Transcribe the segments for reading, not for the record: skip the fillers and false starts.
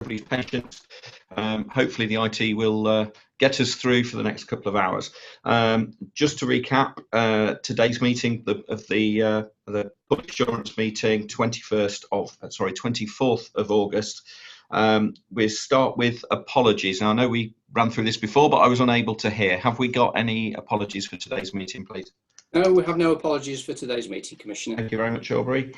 everybody's patience. Hopefully the IT will get us through for the next couple of hours. Just to recap, today's meeting of the public assurance meeting, 24th of August. We start with apologies. Now, I know we ran through this before, but I was unable to hear. Have we got any apologies for today's meeting, please? No, we have no apologies for today's meeting, Commissioner. Thank you very much, Aubrey.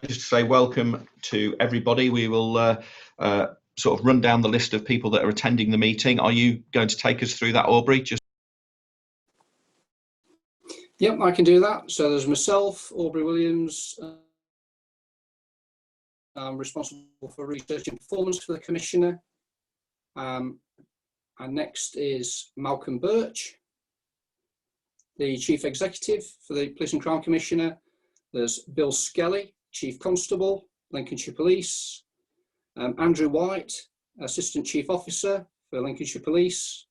Just to say welcome to everybody. We will sort of run down the list of people that are attending the meeting. Are you going to take us through that, Aubrey? Yep, I can do that. So there's myself, Aubrey Williams. I'm responsible for research and performance for the Commissioner. And next is Malcolm Birch, the Chief Executive for the Police and Crime Commissioner. There's Bill Skelly, Chief Constable, Lincolnshire Police. Andrew White, Assistant Chief Officer for Lincolnshire Police.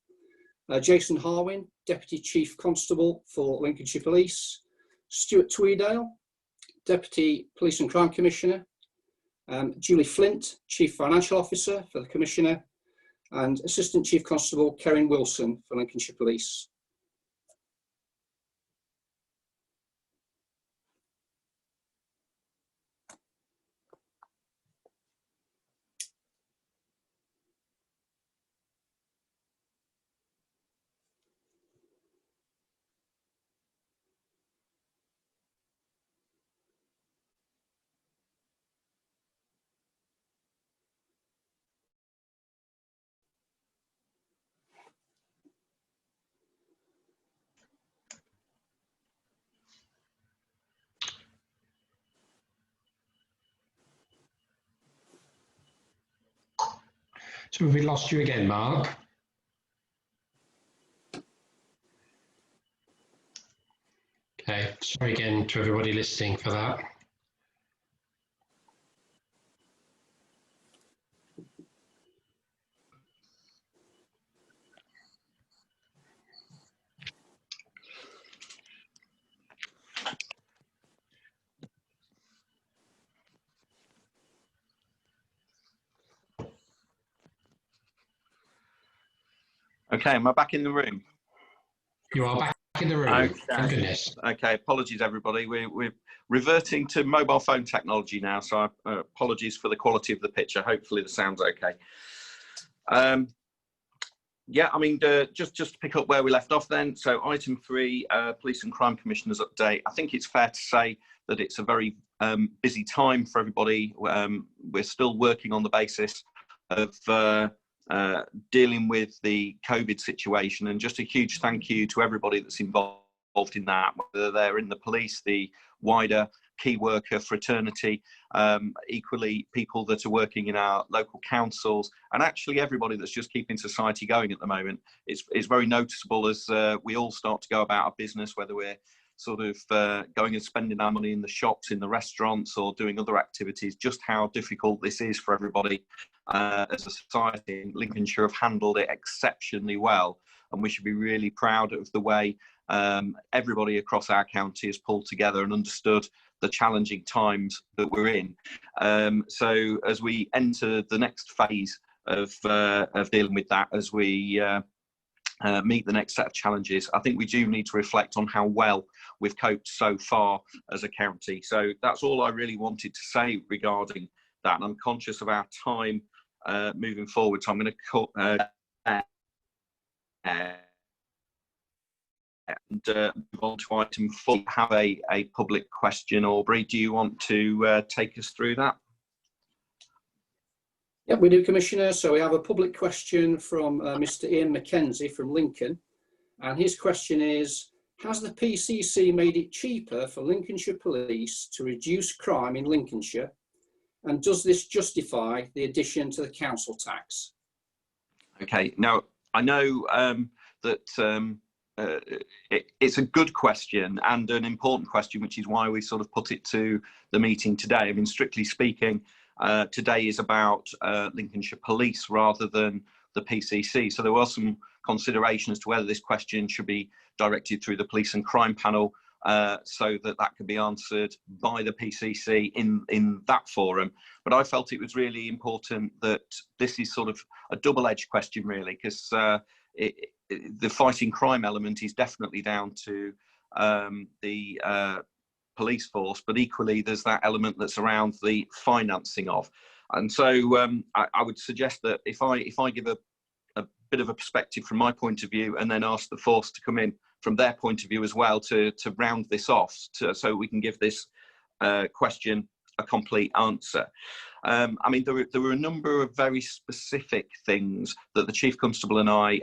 Jason Harwin, Deputy Chief Constable for Lincolnshire Police. Stuart Tweedale, Deputy Police and Crime Commissioner. Julie Flint, Chief Financial Officer for the Commissioner. And Assistant Chief Constable Kerrin Wilson for Lincolnshire Police. So have we lost you again, Mark? Okay, sorry again to everybody listening for that. Okay, am I back in the room? You are back in the room. Okay. Thank goodness. Okay, apologies everybody. We're reverting to mobile phone technology now, so apologies for the quality of the picture. Hopefully the sound's okay. Yeah, I mean, just to pick up where we left off then. So item 3, Police and Crime Commissioners update. I think it's fair to say that it's a very busy time for everybody. We're still working on the basis of dealing with the COVID situation, and just a huge thank you to everybody that's involved in that, whether they're in the police, the wider key worker fraternity, equally people that are working in our local councils, and actually everybody that's just keeping society going at the moment. It's very noticeable as we all start to go about our business, whether we're sort of going and spending our money in the shops, in the restaurants, or doing other activities, just how difficult this is for everybody. As a society, Lincolnshire have handled it exceptionally well, and we should be really proud of the way everybody across our county has pulled together and understood the challenging times that we're in. So as we enter the next phase of dealing with that, as we meet the next set of challenges, I think we do need to reflect on how well we've coped so far as a county. So that's all I really wanted to say regarding that, and I'm conscious of our time moving forward, so I'm going to cut and move on to item 4. Have a public question. Aubrey, do you want to take us through that? Yeah, we do, Commissioner. So we have a public question from Mr. Ian McKenzie from Lincoln, and his question is: has the PCC made it cheaper for Lincolnshire Police to reduce crime in Lincolnshire, and does this justify the addition to the council tax? Okay, now I know that it's a good question and an important question, which is why we sort of put it to the meeting today. I mean, strictly speaking, today is about Lincolnshire Police rather than the PCC. So there was some consideration as to whether this question should be directed through the Police and Crime Panel so that can be answered by the PCC in that forum. But I felt it was really important that this is sort of a double-edged question, really, because the fighting crime element is definitely down to the police force, but equally there's that element that's around the financing of. And so I would suggest that if I give a bit of a perspective from my point of view, and then ask the force to come in from their point of view as well to round this off, so we can give this question a complete answer. I mean, there were a number of very specific things that the Chief Constable and I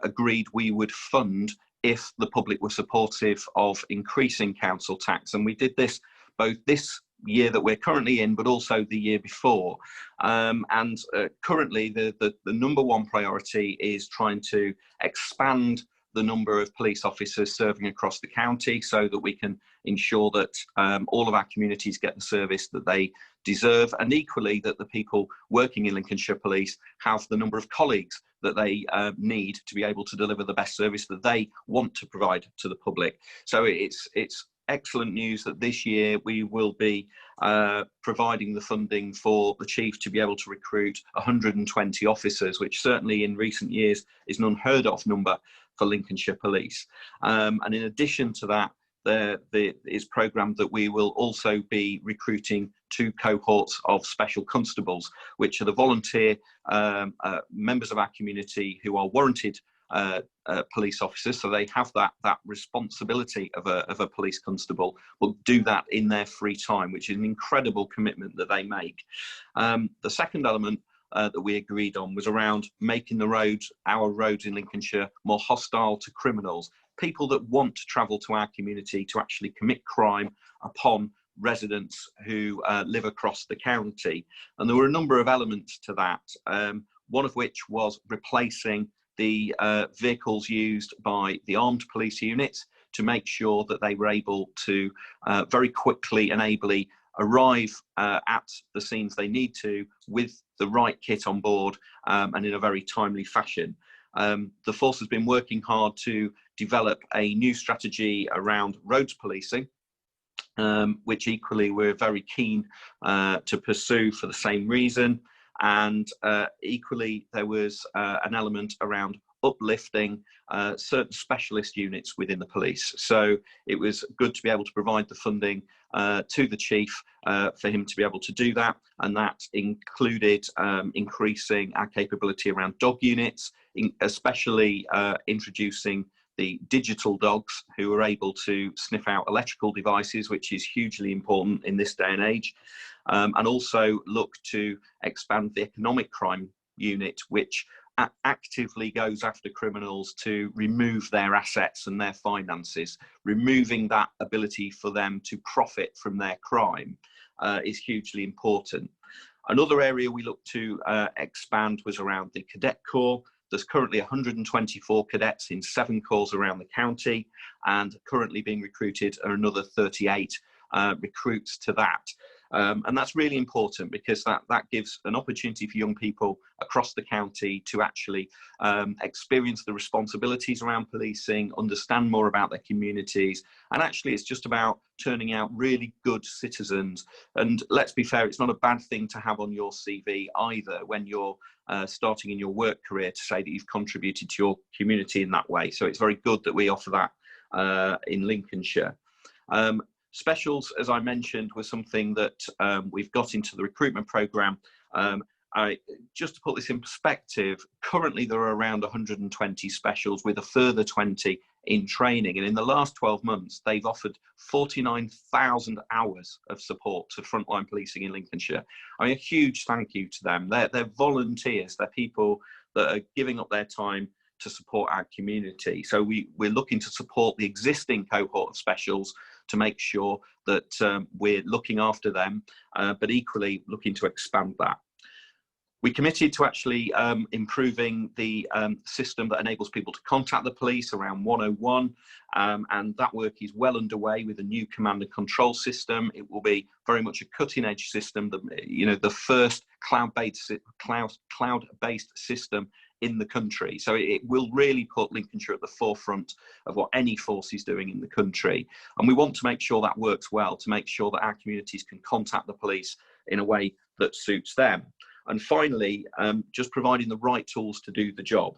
agreed we would fund if the public were supportive of increasing council tax. And we did this both this year that we're currently in, but also the year before. Currently, the number one priority is trying to expand the number of police officers serving across the county so that we can ensure that all of our communities get the service that they deserve, and equally that the people working in Lincolnshire Police have the number of colleagues that they need to be able to deliver the best service that they want to provide to the public. So it's excellent news that this year we will be providing the funding for the Chief to be able to recruit 120 officers, which certainly in recent years is an unheard of number for Lincolnshire Police. And in addition to that, there is programmed that we will also be recruiting 2 cohorts of special constables, which are the volunteer members of our community who are warranted police officers, so they have that responsibility of a police constable, will do that in their free time, which is an incredible commitment that they make. The second element that we agreed on was around making our roads in Lincolnshire more hostile to criminals, people that want to travel to our community to actually commit crime upon residents who live across the county. And there were a number of elements to that, one of which was replacing the vehicles used by the armed police units to make sure that they were able to very quickly and ably arrive at the scenes they need to with the right kit on board and in a very timely fashion. The force has been working hard to develop a new strategy around roads policing, which equally we're very keen to pursue for the same reason. And equally, there was an element around uplifting certain specialist units within the police. So it was good to be able to provide the funding to the Chief for him to be able to do that. And that included increasing our capability around dog units, especially introducing the digital dogs who are able to sniff out electrical devices, which is hugely important in this day and age. And also look to expand the economic crime unit, which actively goes after criminals to remove their assets and their finances. Removing that ability for them to profit from their crime is hugely important. Another area we look to expand was around the cadet corps. There's currently 124 cadets in 7 corps around the county, and currently being recruited are another 38 recruits to that. And that's really important because that gives an opportunity for young people across the county to actually experience the responsibilities around policing, understand more about their communities, and actually it's just about turning out really good citizens. And let's be fair, it's not a bad thing to have on your CV either when you're starting in your work career, to say that you've contributed to your community in that way. So it's very good that we offer that in Lincolnshire. Specials, as I mentioned, was something that we've got into the recruitment programme. Just to put this in perspective, currently there are around 120 specials with a further 20 in training. And in the last 12 months, they've offered 49,000 hours of support to frontline policing in Lincolnshire. I mean, a huge thank you to them. They're volunteers. They're people that are giving up their time to support our community. So we're looking to support the existing cohort of specials to make sure that we're looking after them, but equally looking to expand that. We committed to actually improving the system that enables people to contact the police around 101, and that work is well underway with a new command and control system. It will be very much a cutting-edge system, the first cloud-based system in the country. So it will really put Lincolnshire at the forefront of what any force is doing in the country. And we want to make sure that works well, to make sure that our communities can contact the police in a way that suits them. And finally, just providing the right tools to do the job.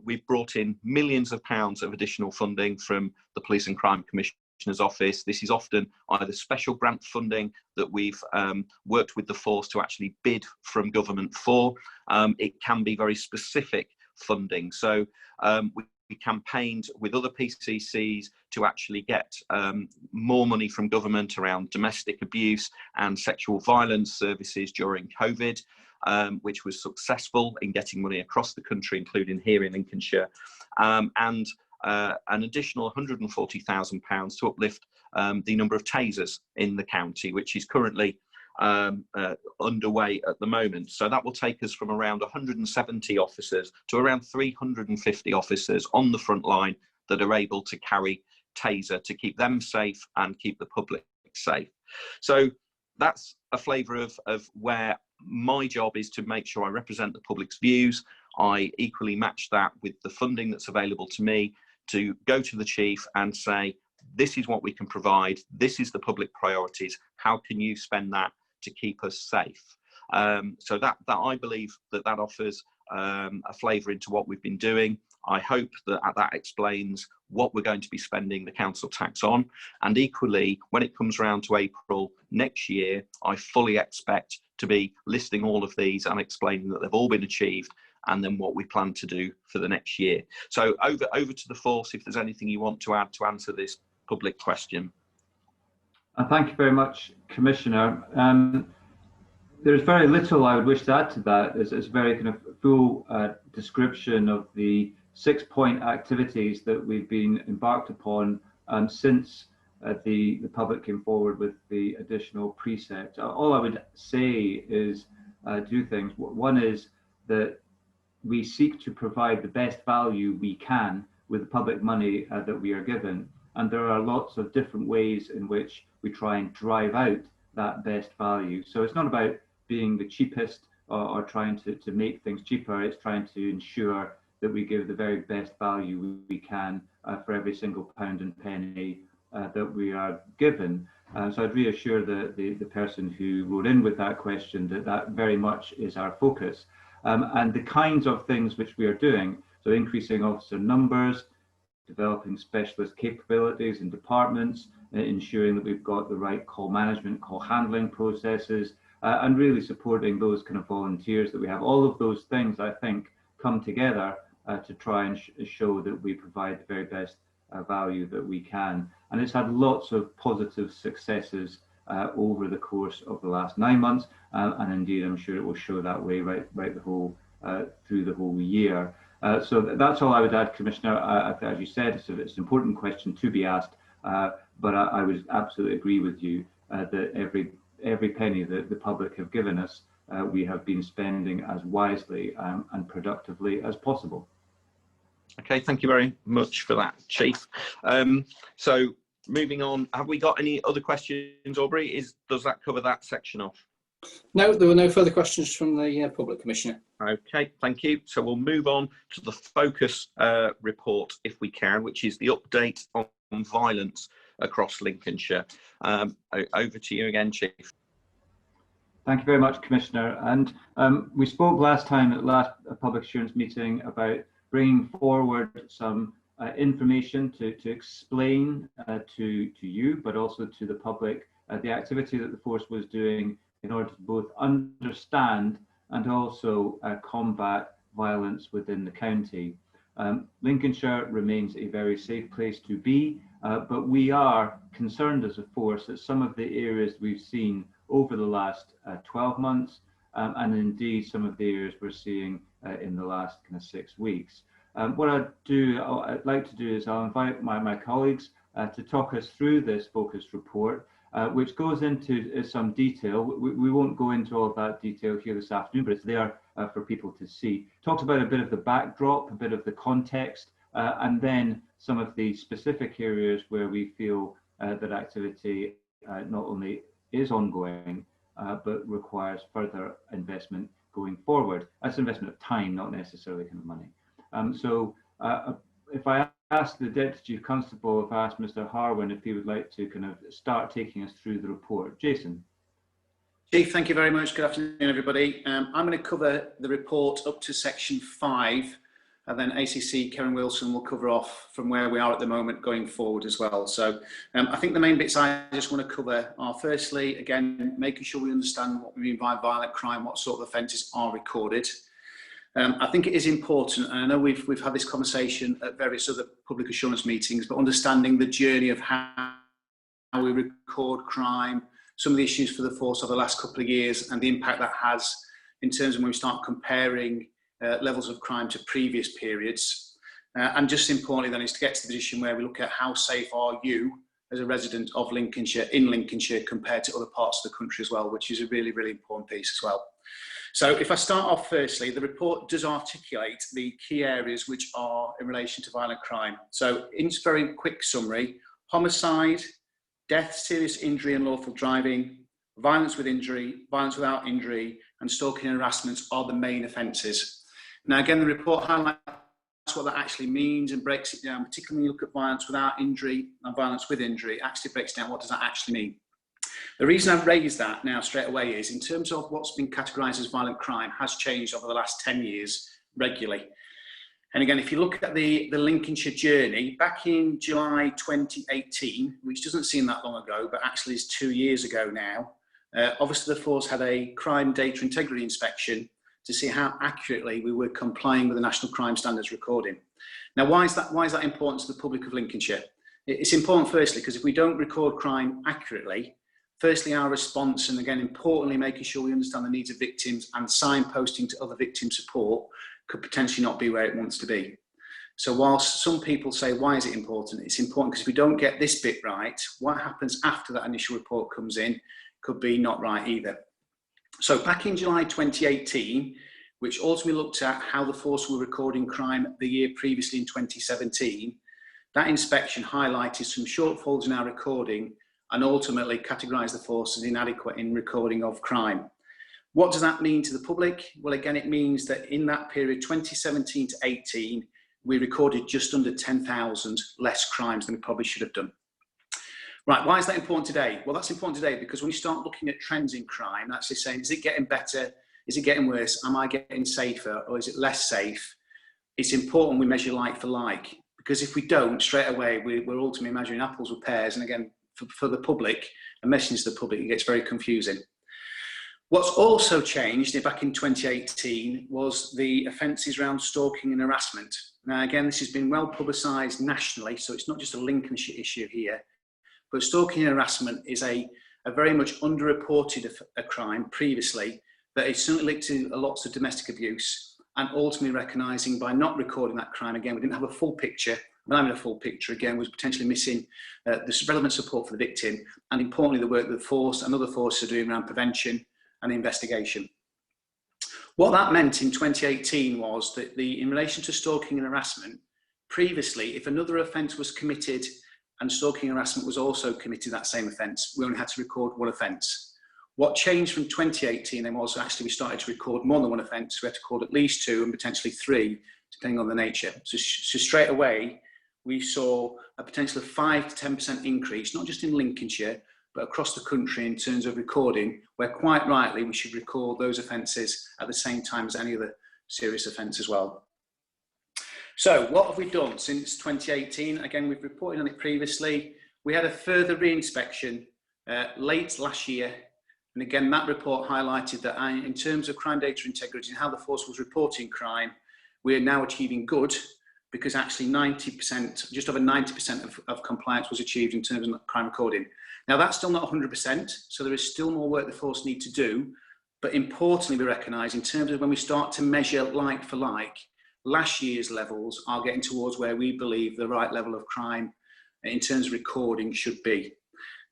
We've brought in millions of pounds of additional funding from the Police and Crime Commissioner's Office. This is often either special grant funding that we've worked with the force to actually bid from government for. It can be very specific funding. So we campaigned with other PCCs to actually get more money from government around domestic abuse and sexual violence services during COVID, which was successful in getting money across the country, including here in Lincolnshire, and an additional £140,000 to uplift the number of tasers in the county, which is currently underway at the moment. So that will take us from around 170 officers to around 350 officers on the front line that are able to carry taser to keep them safe and keep the public safe. So that's a flavour of where my job is, to make sure I represent the public's views. I equally match that with the funding that's available to me to go to the chief and say, this is what we can provide, this is the public priorities, how can you spend that to keep us safe? So that I believe that offers a flavour into what we've been doing. I hope that explains what we're going to be spending the council tax on. And equally, when it comes around to April next year, I fully expect to be listing all of these and explaining that they've all been achieved, and then what we plan to do for the next year. So over to the force, if there's anything you want to add to answer this public question. Thank you very much, Commissioner. There's very little I would wish to add to that. It's a very kind of full description of the 6-point activities that we've been embarked upon since the public came forward with the additional precept. All I would say is two things. One is that we seek to provide the best value we can with the public money that we are given. And there are lots of different ways in which we try and drive out that best value. So it's not about being the cheapest or trying to make things cheaper. It's trying to ensure that we give the very best value we can for every single pound and penny that we are given. So I'd reassure the person who wrote in with that question that very much is our focus. And the kinds of things which we are doing, so increasing officer numbers, developing specialist capabilities in departments, ensuring that we've got the right call management, call handling processes, and really supporting those kind of volunteers that we have. All of those things, I think, come together to try and show that we provide the very best value that we can. And it's had lots of positive successes over the course of the last 9 months, and indeed I'm sure it will show that way right the whole through the whole year. So that's all I would add, Commissioner. As you said, it's an important question to be asked, but I would absolutely agree with you that every penny that the public have given us, we have been spending as wisely and productively as possible. Okay, thank you very much for that, Chief. So moving on, have we got any other questions, Aubrey? Does that cover that section off? No, there were no further questions from the public, Commissioner. Okay, thank you. So we'll move on to the focus report, if we can, which is the update on violence across Lincolnshire. Over to you again, Chief. Thank you very much, Commissioner. And we spoke last time at the last public assurance meeting about bringing forward some information to explain to you, but also to the public, the activity that the force was doing in order to both understand and also combat violence within the county. Lincolnshire remains a very safe place to be, but we are concerned as a force that some of the areas we've seen over the last 12 months, and indeed some of the areas we're seeing in the last kind of 6 weeks. What I'd like to do is I'll invite my colleagues to talk us through this focus report, which goes into some detail. We won't go into all of that detail here this afternoon, but it's there for people to see. Talks about a bit of the backdrop, a bit of the context, and then some of the specific areas where we feel that activity not only is ongoing, but requires further investment going forward. That's investment of time, not necessarily kind of money. If I ask the Deputy Chief Constable, if I ask Mr. Harwin if he would like to kind of start taking us through the report. Jason. Chief, thank you very much. Good afternoon, everybody. I'm going to cover the report up to section 5, and then ACC Karen Wilson will cover off from where we are at the moment going forward as well. So I think the main bits I just want to cover are, firstly, again, making sure we understand what we mean by violent crime, what sort of offences are recorded. I think it is important, and I know we've had this conversation at various other public assurance meetings, but understanding the journey of how we record crime, some of the issues for the force over the last couple of years, and the impact that has in terms of when we start comparing levels of crime to previous periods. And just importantly then is to get to the position where we look at how safe are you as a resident of Lincolnshire, in Lincolnshire, compared to other parts of the country as well, which is a really, really important piece as well. So if I start off firstly, the report does articulate the key areas which are in relation to violent crime. So in very quick summary, homicide, death, serious injury and lawful driving, violence with injury, violence without injury, and stalking and harassment are the main offences. Now again, the report highlights what that actually means and breaks it down, particularly when you look at violence without injury and violence with injury, it actually breaks down what does that actually mean. The reason I've raised that now straight away is in terms of what's been categorised as violent crime has changed over the last 10 years regularly. And again, if you look at the Lincolnshire journey, back in July 2018, which doesn't seem that long ago, but actually is 2 years ago now, obviously the force had a crime data integrity inspection to see how accurately we were complying with the National Crime Standards recording. Now, why is that important to the public of Lincolnshire? It's important firstly because if we don't record crime accurately, firstly, our response, and again, importantly, making sure we understand the needs of victims and signposting to other victim support could potentially not be where it wants to be. So whilst some people say, why is it important? It's important because if we don't get this bit right, what happens after that initial report comes in could be not right either. So back in July 2018, which ultimately looked at how the force were recording crime the year previously in 2017, that inspection highlighted some shortfalls in our recording and ultimately categorised the force as inadequate in recording of crime. What does that mean to the public? Well, again, it means that in that period, 2017 to 18, we recorded just under 10,000 less crimes than we probably should have done. Right, why is that important today? Well, that's important today because when you start looking at trends in crime, actually saying, is it getting better? Is it getting worse? Am I getting safer? Or is it less safe? It's important we measure like for like, because if we don't, straight away, we're ultimately measuring apples with pears. And again, for the public, and messaging to the public, it gets very confusing. What's also changed back in 2018 was the offences around stalking and harassment. Now, again, this has been well publicised nationally, so it's not just a Lincolnshire issue here, but stalking and harassment is a very much underreported a crime previously that is certainly linked to lots of domestic abuse, and ultimately recognising by not recording that crime, again, we didn't have a full picture. But having a full picture, again, was potentially missing the relevant support for the victim, and importantly, the work that the force and other forces are doing around prevention and investigation. What that meant in 2018 was that in relation to stalking and harassment, previously, if another offence was committed and stalking and harassment was also committed that same offence, we only had to record one offence. What changed from 2018 then was actually we started to record more than one offence. We had to record at least 2 and potentially 3, depending on the nature. So straight away, we saw a potential of 5 to 10% increase, not just in Lincolnshire, but across the country in terms of recording, where quite rightly we should record those offences at the same time as any other serious offence as well. So what have we done since 2018? Again, we've reported on it previously. We had a further re-inspection late last year. And again, that report highlighted that in terms of crime data integrity and how the force was reporting crime, we are now achieving good, because actually 90%, just over 90% of compliance was achieved in terms of crime recording. Now that's still not 100%, so there is still more work the force need to do, but importantly we recognise in terms of when we start to measure like for like, last year's levels are getting towards where we believe the right level of crime in terms of recording should be.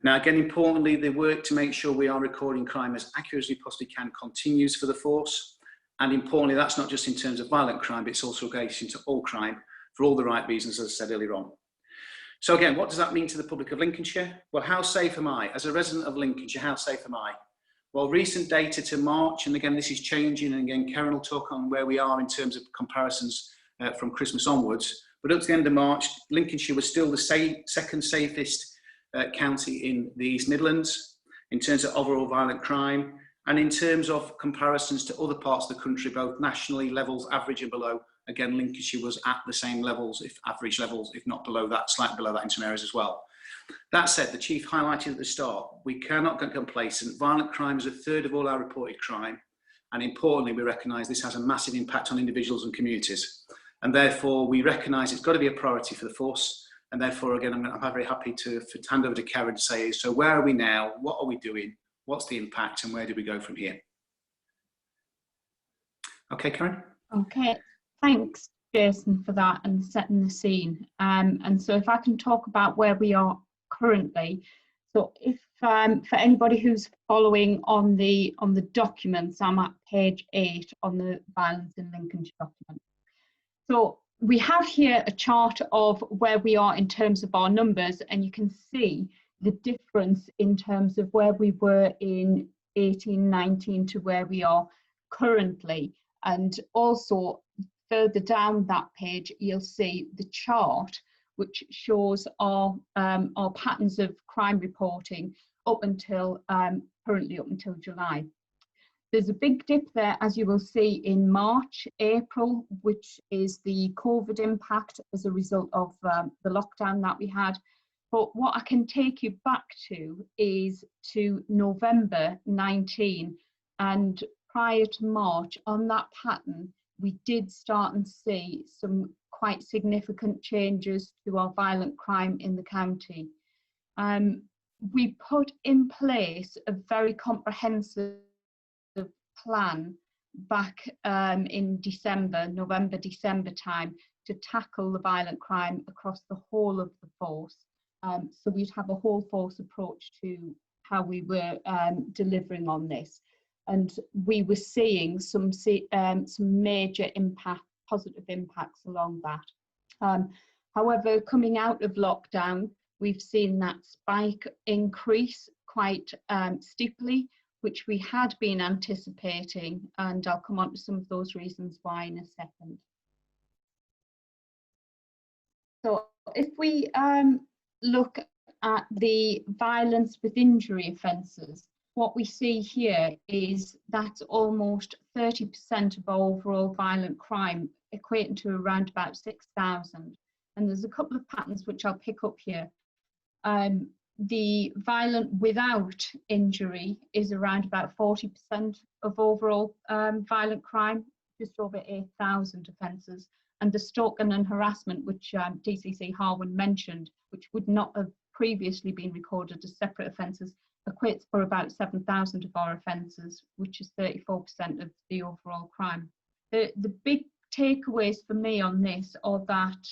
Now again, importantly, the work to make sure we are recording crime as accurately as we possibly can continues for the force, and importantly that's not just in terms of violent crime, but it's also goes into all crime, for all the right reasons, as I said earlier on. So again, what does that mean to the public of Lincolnshire? Well, how safe am I? As a resident of Lincolnshire, how safe am I? Well, recent data to March, and again, this is changing, and again, Karen will talk on where we are in terms of comparisons from Christmas onwards, but up to the end of March, Lincolnshire was still the second safest county in the East Midlands in terms of overall violent crime, and in terms of comparisons to other parts of the country, both nationally, levels average and below. Again, Lincolnshire was at the same levels, if average levels, if not below that, slightly below that in some areas as well. That said, the Chief highlighted at the start, we cannot get complacent. Violent crime is a third of all our reported crime. And importantly, we recognise this has a massive impact on individuals and communities. And therefore, we recognise it's got to be a priority for the force. And therefore, again, I'm very happy to hand over to Karen to say, so where are we now? What are we doing? What's the impact? And where do we go from here? Okay, Karen? Okay, thanks, Jason, for that and setting the scene. And so if I can talk about where we are currently. So if for anybody who's following on the documents, I'm at page 8 on the Violence in Lincolnshire document. So we have here a chart of where we are in terms of our numbers, and you can see the difference in terms of where we were in 18-19 to where we are currently. And also further down that page, you'll see the chart which shows our patterns of crime reporting up until currently up until July. There's a big dip there, as you will see, in March, April, which is the COVID impact as a result of the lockdown that we had. But what I can take you back to is to November 19, and prior to March, on that pattern, we did start and see some quite significant changes to our violent crime in the county. We put in place a very comprehensive plan back in November, December time to tackle the violent crime across the whole of the force. So we'd have a whole force approach to how we were delivering on this. And we were seeing some major positive impacts along that. However, coming out of lockdown, we've seen that spike increase quite steeply, which we had been anticipating, and I'll come on to some of those reasons why in a second. So if we look at the violence with injury offences, what we see here is that's almost 30% of our overall violent crime, equating to around about 6,000. And there's a couple of patterns which I'll pick up here. The violent without injury is around about 40% of overall violent crime, just over 8,000 offences. And the stalking and harassment, which DCC Harwin mentioned, which would not have previously been recorded as separate offences, equates for about 7,000 of our offences, which is 34% of the overall crime. The big takeaways for me on this are that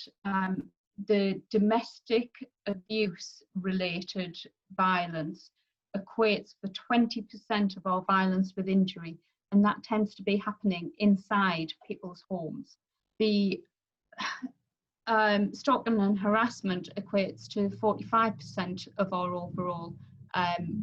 the domestic abuse related violence equates for 20% of our violence with injury, and that tends to be happening inside people's homes. The stalking and harassment equates to 45% of our overall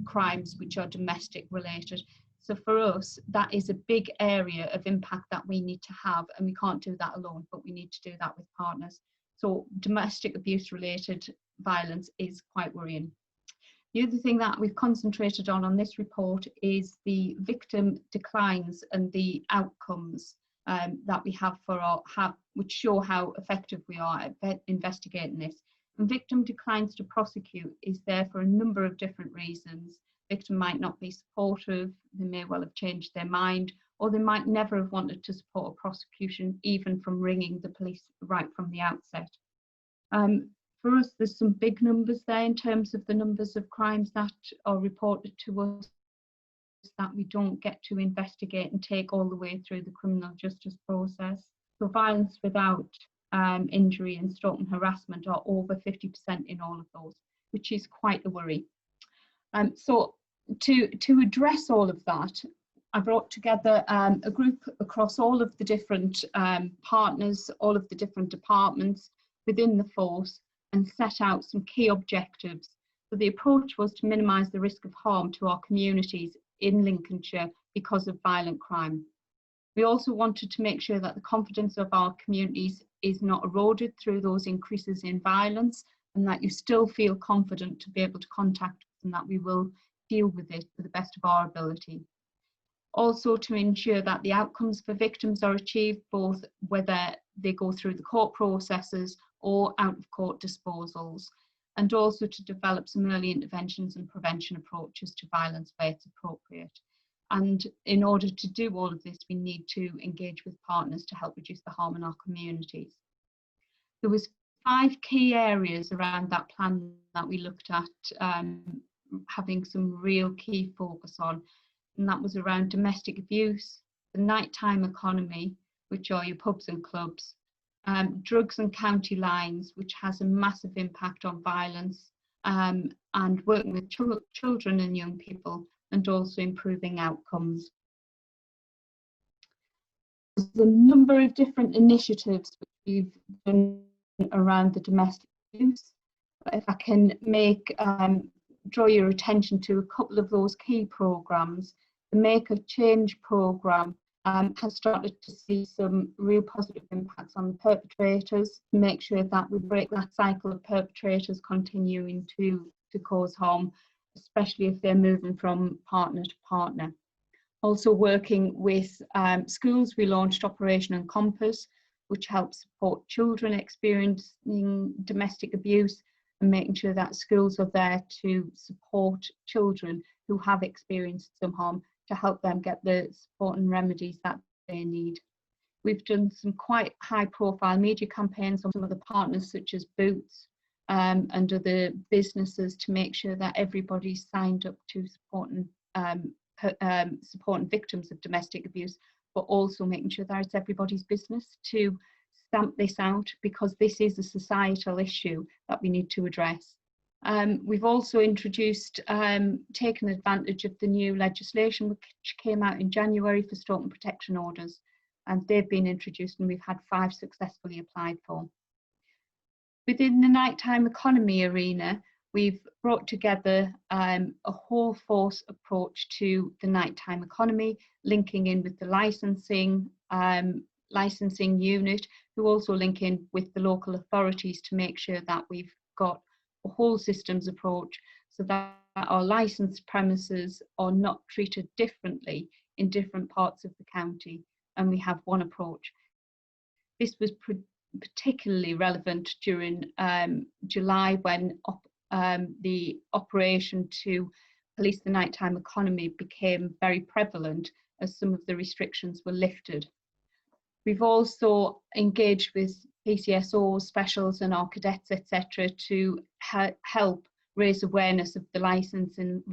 crimes which are domestic related. So for us, that is a big area of impact that we need to have, and we can't do that alone, but we need to do that with partners. So domestic abuse related violence is quite worrying. The other thing that we've concentrated on this report is the victim declines and the outcomes that we have for which show how effective we are at investigating this. And victim declines to prosecute is there for a number of different reasons. Victim might not be supportive, they may well have changed their mind, or they might never have wanted to support a prosecution, even from ringing the police right from the outset. For us, there's some big numbers there in terms of the numbers of crimes that are reported to us that we don't get to investigate and take all the way through the criminal justice process. So violence without injury and stalking and harassment are over 50% in all of those, which is quite a worry. So to address all of that, I brought together a group across all of the different partners, all of the different departments within the force, and set out some key objectives. So the approach was to minimise the risk of harm to our communities in Lincolnshire because of violent crime. We also wanted to make sure that the confidence of our communities is not eroded through those increases in violence, and that you still feel confident to be able to contact us, and that we will deal with it to the best of our ability. Also, to ensure that the outcomes for victims are achieved, both whether they go through the court processes or out of court disposals, and also to develop some early interventions and prevention approaches to violence where it's appropriate. And in order to do all of this, we need to engage with partners to help reduce the harm in our communities. There was 5 key areas around that plan that we looked at having some real key focus on, and that was around domestic abuse, the nighttime economy, which are your pubs and clubs, drugs and county lines, which has a massive impact on violence, and working with children and young people, and also improving outcomes. There's a number of different initiatives which we've done around the domestic abuse. But if I can draw your attention to a couple of those key programmes, the Make a Change programme has started to see some real positive impacts on the perpetrators, to make sure that we break that cycle of perpetrators continuing to cause harm, especially if they're moving from partner to partner. Also working with schools, we launched Operation Encompass, which helps support children experiencing domestic abuse, and making sure that schools are there to support children who have experienced some harm, to help them get the support and remedies that they need. We've done some quite high profile media campaigns on some of the partners such as Boots and other businesses, to make sure that everybody's signed up to supporting victims of domestic abuse, but also making sure that it's everybody's business to stamp this out, because this is a societal issue that we need to address. We've also introduced, taken advantage of the new legislation which came out in January for stalk and protection orders, and they've been introduced, and we've had 5 successfully applied for. Within the nighttime economy arena, we've brought together a whole force approach to the nighttime economy, linking in with the licensing unit, who also link in with the local authorities to make sure that we've got a whole systems approach, so that our licensed premises are not treated differently in different parts of the county, and we have one approach. This was particularly relevant during July, when the operation to police the nighttime economy became very prevalent as some of the restrictions were lifted. We've also engaged with PCSOs, specials and our cadets, etc., to help raise awareness of the licensing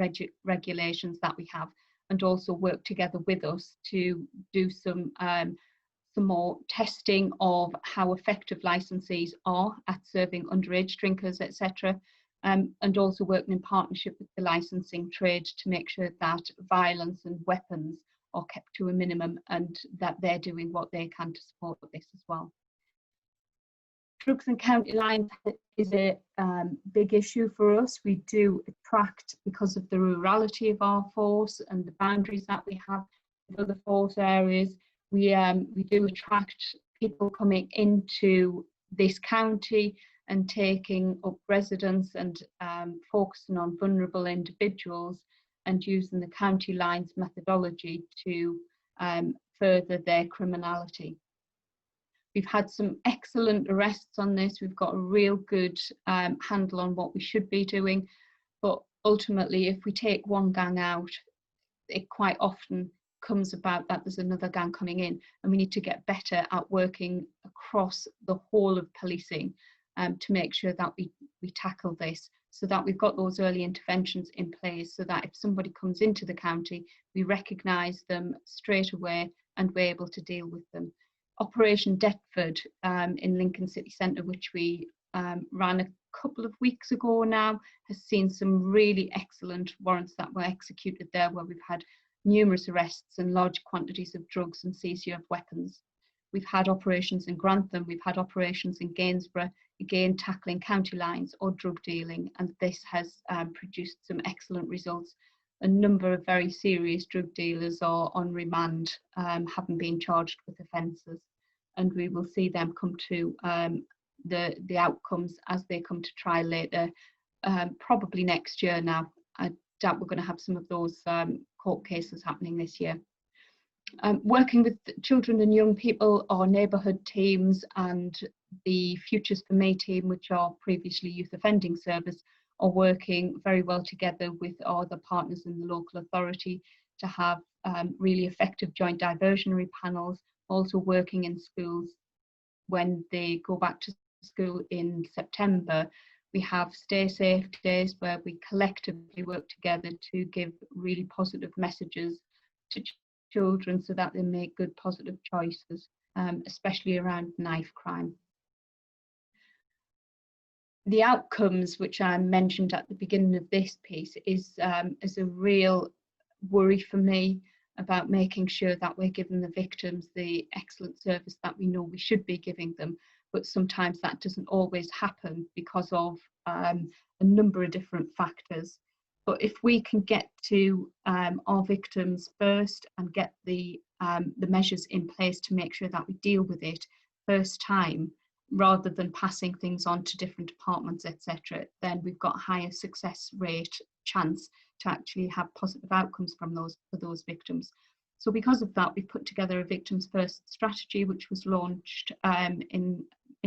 regulations that we have, and also work together with us to do some more testing of how effective licensees are at serving underage drinkers, etc., and also working in partnership with the licensing trade to make sure that violence and weapons are kept to a minimum, and that they're doing what they can to support this as well. Drugs and county lines is a big issue for us. We do attract, because of the rurality of our force and the boundaries that we have with other force areas, we do attract people coming into this county and taking up residence and focusing on vulnerable individuals, and using the county lines methodology to further their criminality. We've had some excellent arrests on this. We've got a real good handle on what we should be doing, but ultimately if we take one gang out, it quite often comes about that there's another gang coming in, and we need to get better at working across the whole of policing to make sure that we tackle this, so that we've got those early interventions in place, so that if somebody comes into the county, we recognise them straight away and we're able to deal with them. Operation Deptford in Lincoln City Centre, which we ran a couple of weeks ago now, has seen some really excellent warrants that were executed there, where we've had numerous arrests and large quantities of drugs and seizure of weapons. We've had operations in Grantham, we've had operations in Gainsborough, again tackling county lines or drug dealing, and this has produced some excellent results. a number of very serious drug dealers are on remand, haven't been charged with offences, and we will see them come to the outcomes as they come to trial later, probably next year now. I doubt we're going to have some of those court cases happening this year. Working with children and young people, our neighbourhood teams and the Futures for Me team, which are previously Youth Offending Service, are working very well together with our other partners in the local authority to have really effective joint diversionary panels, also working in schools when they go back to school in September. We have Stay Safe days where we collectively work together to give really positive messages to children so that they make good positive choices, especially around knife crime. The outcomes, which I mentioned at the beginning of this piece, is a real worry for me about making sure that we're giving the victims the excellent service that we know we should be giving them, but sometimes that doesn't always happen because of a number of different factors. But if we can get to our victims first and get the measures in place to make sure that we deal with it first time, rather than passing things on to different departments, etc., then we've got a higher success rate chance to actually have positive outcomes from for those victims. So because of that, we've put together a Victims First strategy, which was launched in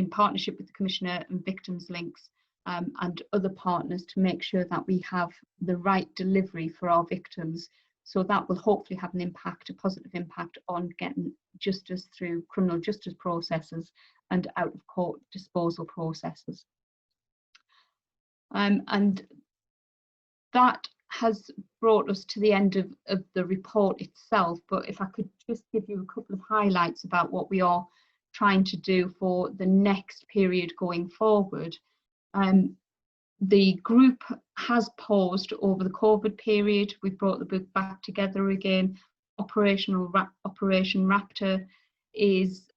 partnership with the Commissioner and Victims Links and other partners to make sure that we have the right delivery for our victims. So that will hopefully have an impact, a positive impact on getting justice through criminal justice processes and out of court disposal processes. And that has brought us to the end of the report itself. But if I could just give you a couple of highlights about what we are trying to do for the next period going forward. The group has paused over the COVID period. We've brought the book back together again. Operation Raptor is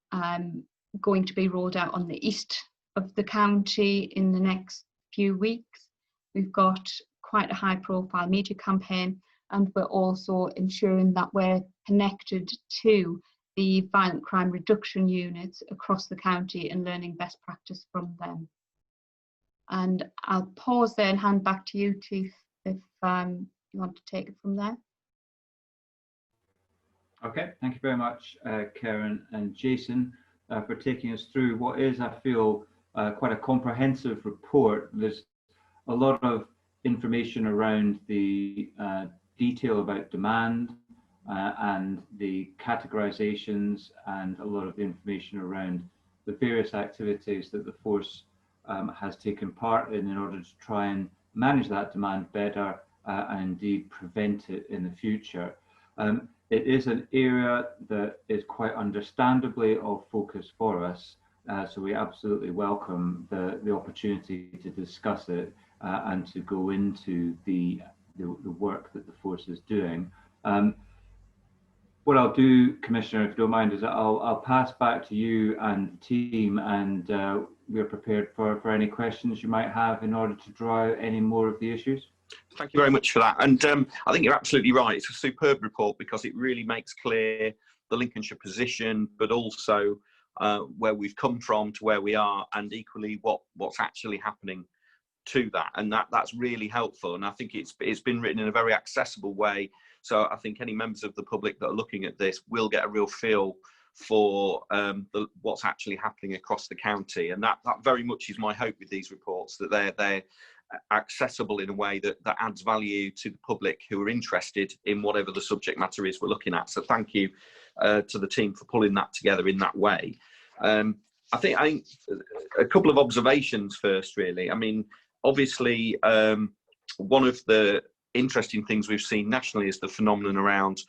going to be rolled out on the east of the county in the next few weeks. We've got quite a high profile media campaign, and we're also ensuring that we're connected to the violent crime reduction units across the county and learning best practice from them. And I'll pause there and hand back to you, Chief, if you want to take it from there. Okay, thank you very much, Karen and Jason, for taking us through what is, I feel, quite a comprehensive report. There's a lot of information around the detail about demand and the categorizations, and a lot of the information around the various activities that the force has taken part in order to try and manage that demand better and indeed prevent it in the future. It is an area that is quite understandably of focus for us, so we absolutely welcome the opportunity to discuss it and to go into the work that the force is doing. What I'll do, Commissioner, if you don't mind, is I'll pass back to you and the team, and we're prepared for any questions you might have in order to draw out any more of the issues. Thank you very much for that. And I think you're absolutely right. It's a superb report because it really makes clear the Lincolnshire position, but also where we've come from to where we are, and equally what's actually happening to that. And that's really helpful. And I think it's been written in a very accessible way. So I think any members of the public that are looking at this will get a real feel for what's actually happening across the county. And that very much is my hope with these reports, that they're accessible in a way that adds value to the public who are interested in whatever the subject matter is we're looking at. So thank you to the team for pulling that together in that way. I think a couple of observations first, really. I mean, obviously, one of the interesting things we've seen nationally is the phenomenon around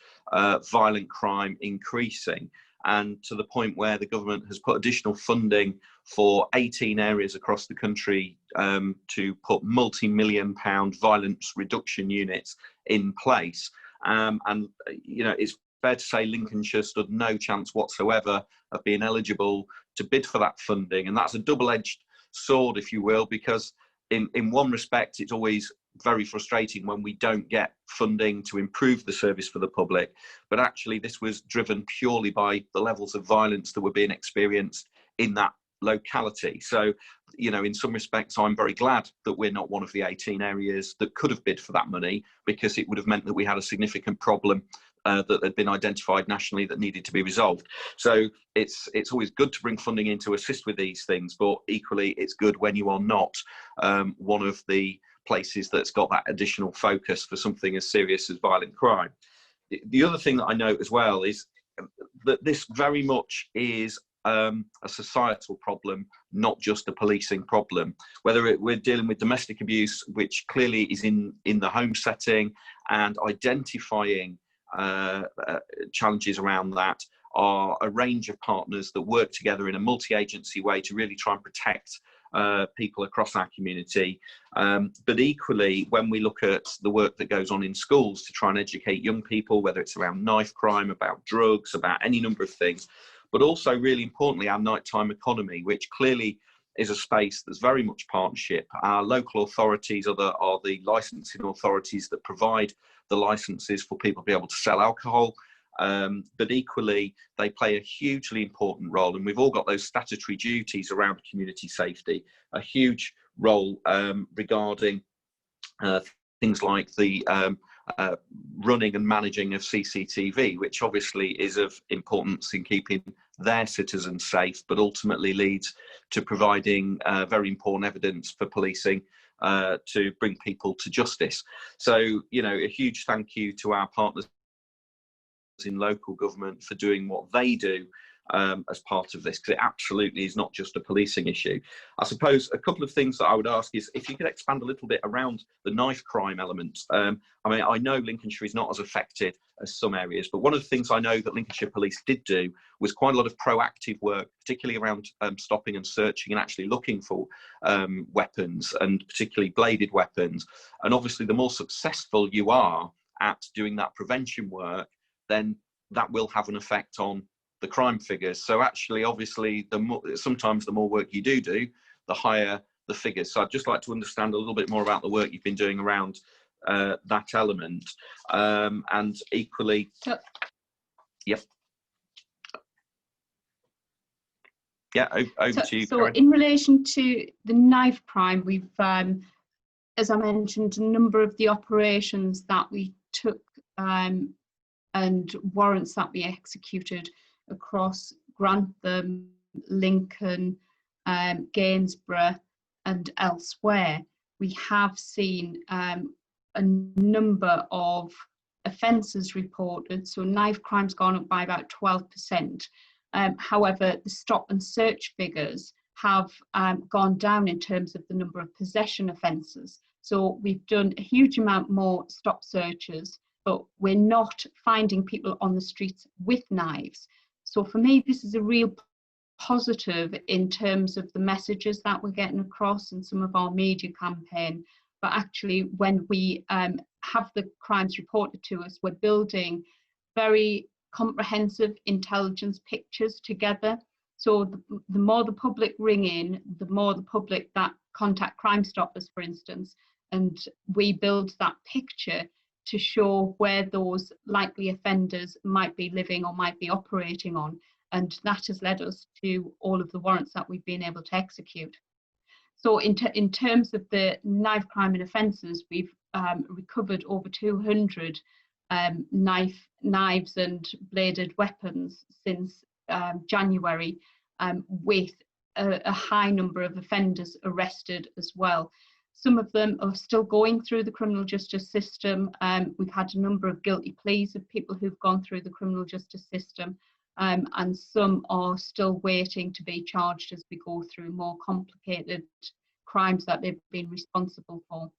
violent crime increasing, and to the point where the government has put additional funding for 18 areas across the country to put multi-million-pound violence reduction units in place. And you know, it's fair to say Lincolnshire stood no chance whatsoever of being eligible to bid for that funding, and that's a double-edged sword, if you will, because in one respect, it's always very frustrating when we don't get funding to improve the service for the public, but actually this was driven purely by the levels of violence that were being experienced in that locality. So, you know, in some respects, I'm very glad that we're not one of the 18 areas that could have bid for that money, because it would have meant that we had a significant problem that had been identified nationally that needed to be resolved. So it's always good to bring funding in to assist with these things, but equally it's good when you are not one of the places that's got that additional focus for something as serious as violent crime. The other thing that I note as well is that this very much is a societal problem, not just a policing problem. Whether we're dealing with domestic abuse, which clearly is in the home setting, and identifying challenges around that, are a range of partners that work together in a multi-agency way to really try and protect people across our community. But equally, when we look at the work that goes on in schools to try and educate young people, whether it's around knife crime, about drugs, about any number of things, but also really importantly, our nighttime economy, which clearly is a space that's very much partnership. Our local authorities are the licensing authorities that provide the licenses for people to be able to sell alcohol. But equally, they play a hugely important role, and we've all got those statutory duties around community safety, a huge role regarding things like the running and managing of CCTV, which obviously is of importance in keeping their citizens safe, but ultimately leads to providing very important evidence for policing to bring people to justice. So, you know, a huge thank you to our partners in local government for doing what they do as part of this, because it absolutely is not just a policing issue. I suppose a couple of things that I would ask is if you could expand a little bit around the knife crime element. I mean, I know Lincolnshire is not as affected as some areas, but one of the things I know that Lincolnshire Police did do was quite a lot of proactive work, particularly around stopping and searching and actually looking for weapons, and particularly bladed weapons. And obviously, the more successful you are at doing that prevention work, then that will have an effect on the crime figures. So actually, obviously, sometimes the more work you do, the higher the figures. So I'd just like to understand a little bit more about the work you've been doing around that element. And equally, yep. Yeah, over to you, So Karen. in relation to the knife crime, we've, as I mentioned, a number of the operations that we took and warrants that we executed across Grantham, Lincoln, Gainsborough and elsewhere. We have seen a number of offences reported, so knife crime's gone up by about 12%. However, the stop and search figures have gone down in terms of the number of possession offences. So we've done a huge amount more stop searches, but we're not finding people on the streets with knives. So for me, this is a real positive in terms of the messages that we're getting across in some of our media campaign. But actually, when we have the crimes reported to us, we're building very comprehensive intelligence pictures together. So the more the public ring in, the more the public that contact Crime Stoppers, for instance, and we build that picture to show where those likely offenders might be living or might be operating on. And that has led us to all of the warrants that we've been able to execute. So in terms of the knife crime and offences, we've recovered over 200 knives and bladed weapons since January, with a high number of offenders arrested as well. Some of them are still going through the criminal justice system. We've had a number of guilty pleas of people who've gone through the criminal justice system, and some are still waiting to be charged as we go through more complicated crimes that they've been responsible for.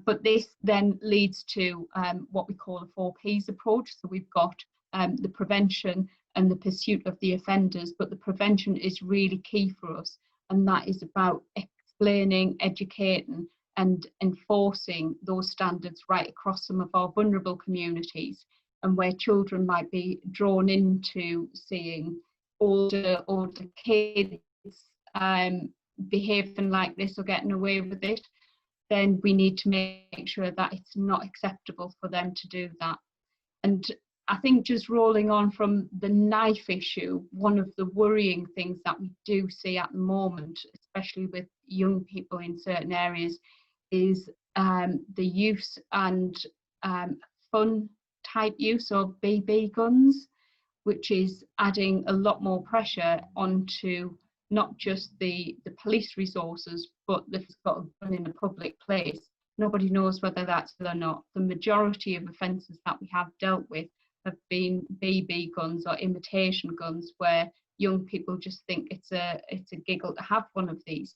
But this then leads to what we call a 4Ps approach. So we've got the prevention and the pursuit of the offenders, but the prevention is really key for us, and that is about explaining, educating and enforcing those standards right across some of our vulnerable communities, and where children might be drawn into seeing older kids behaving like this or getting away with it. then we need to make sure that it's not acceptable for them to do that. And I think just rolling on from the knife issue, one of the worrying things that we do see at the moment, especially with young people in certain areas, is the use and fun type use of BB guns, which is adding a lot more pressure onto not just the police resources, but they've got a gun in a public place. Nobody knows whether that's or not. The majority of offences that we have dealt with have been BB guns or imitation guns, where young people just think it's a giggle to have one of these,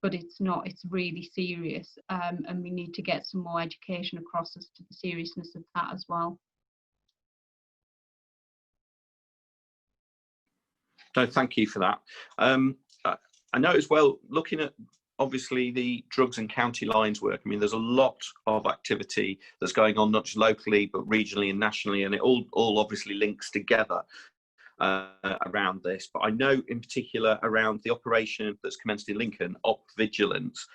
but it's not. It's really serious, and we need to get some more education across as to the seriousness of that as well. No, thank you for that. I know as well, looking at obviously the drugs and county lines work, I mean, there's a lot of activity that's going on, not just locally, but regionally and nationally, and it all obviously links together around this. But I know in particular around the operation that's commenced in Lincoln, Op Vigilance,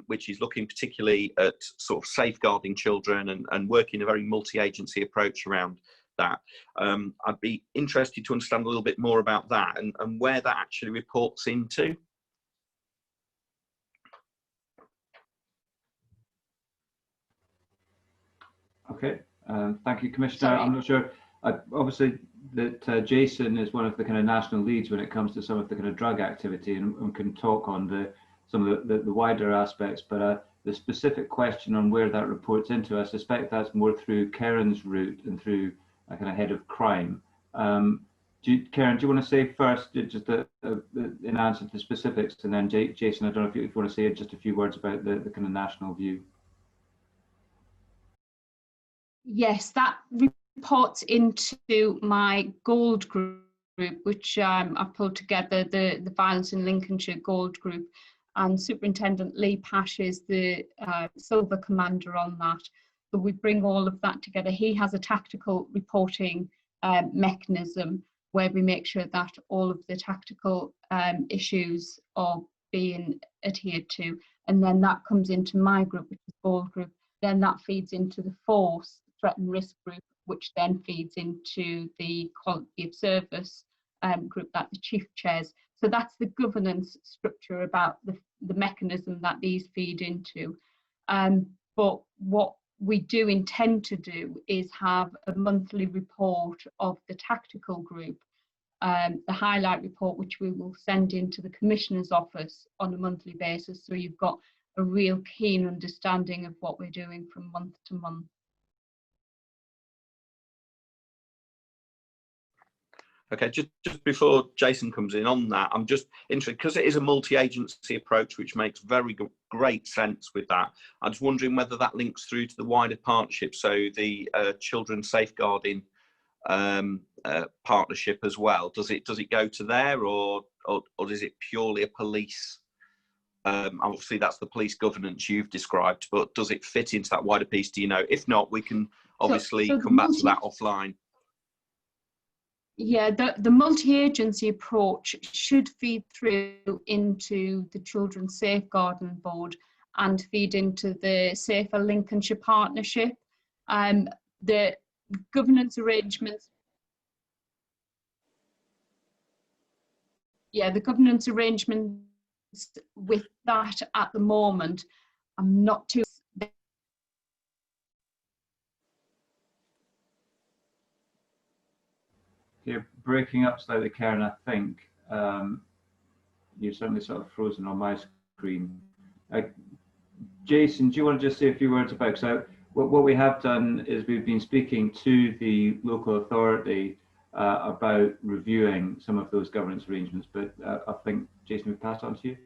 which is looking particularly at sort of safeguarding children and working a very multi-agency approach around that. I'd be interested to understand a little bit more about that and where that actually reports into. Okay, thank you, Commissioner. Sorry. I'm not sure, obviously that Jason is one of the kind of national leads when it comes to some of the kind of drug activity and can talk on some of the wider aspects, but the specific question on where that reports into, I suspect that's more through Karen's route and through a kind of head of crime. Karen, do you want to say first, just in answer to the specifics, and then Jason, I don't know if you want to say just a few words about the kind of national view. Yes, that reports into my gold group, which I've pulled together, the Violence in Lincolnshire gold group, and Superintendent Lee Pash is the silver commander on that. But we bring all of that together. He has a tactical reporting mechanism where we make sure that all of the tactical issues are being adhered to. And then that comes into my group, which is gold group. Then that feeds into the force threat and risk group, which then feeds into the quality of service group that the chief chairs. So that's the governance structure about the mechanism that these feed into. But what we do intend to do is have a monthly report of the tactical group, the highlight report, which we will send into the Commissioner's office on a monthly basis. So you've got a real keen understanding of what we're doing from month to month. Okay, just before Jason comes in on that, I'm just interested, because it is a multi-agency approach, which makes very great sense with that. I'm just wondering whether that links through to the wider partnership, so the children's safeguarding partnership as well. Does it go to there, or is it purely a police? Obviously, that's the police governance you've described, but does it fit into that wider piece? Do you know? If not, we can obviously come back to that offline. Yeah, the multi-agency approach should feed through into the Children's Safeguarding Board and feed into the Safer Lincolnshire Partnership. The governance arrangements, the governance arrangements with that at the moment, I'm not too. You're breaking up slightly, Karen, I think. You're certainly sort of frozen on my screen. Jason, do you want to just say a few words about, so what we have done is we've been speaking to the local authority about reviewing some of those governance arrangements, but I think, Jason, we pass on to you.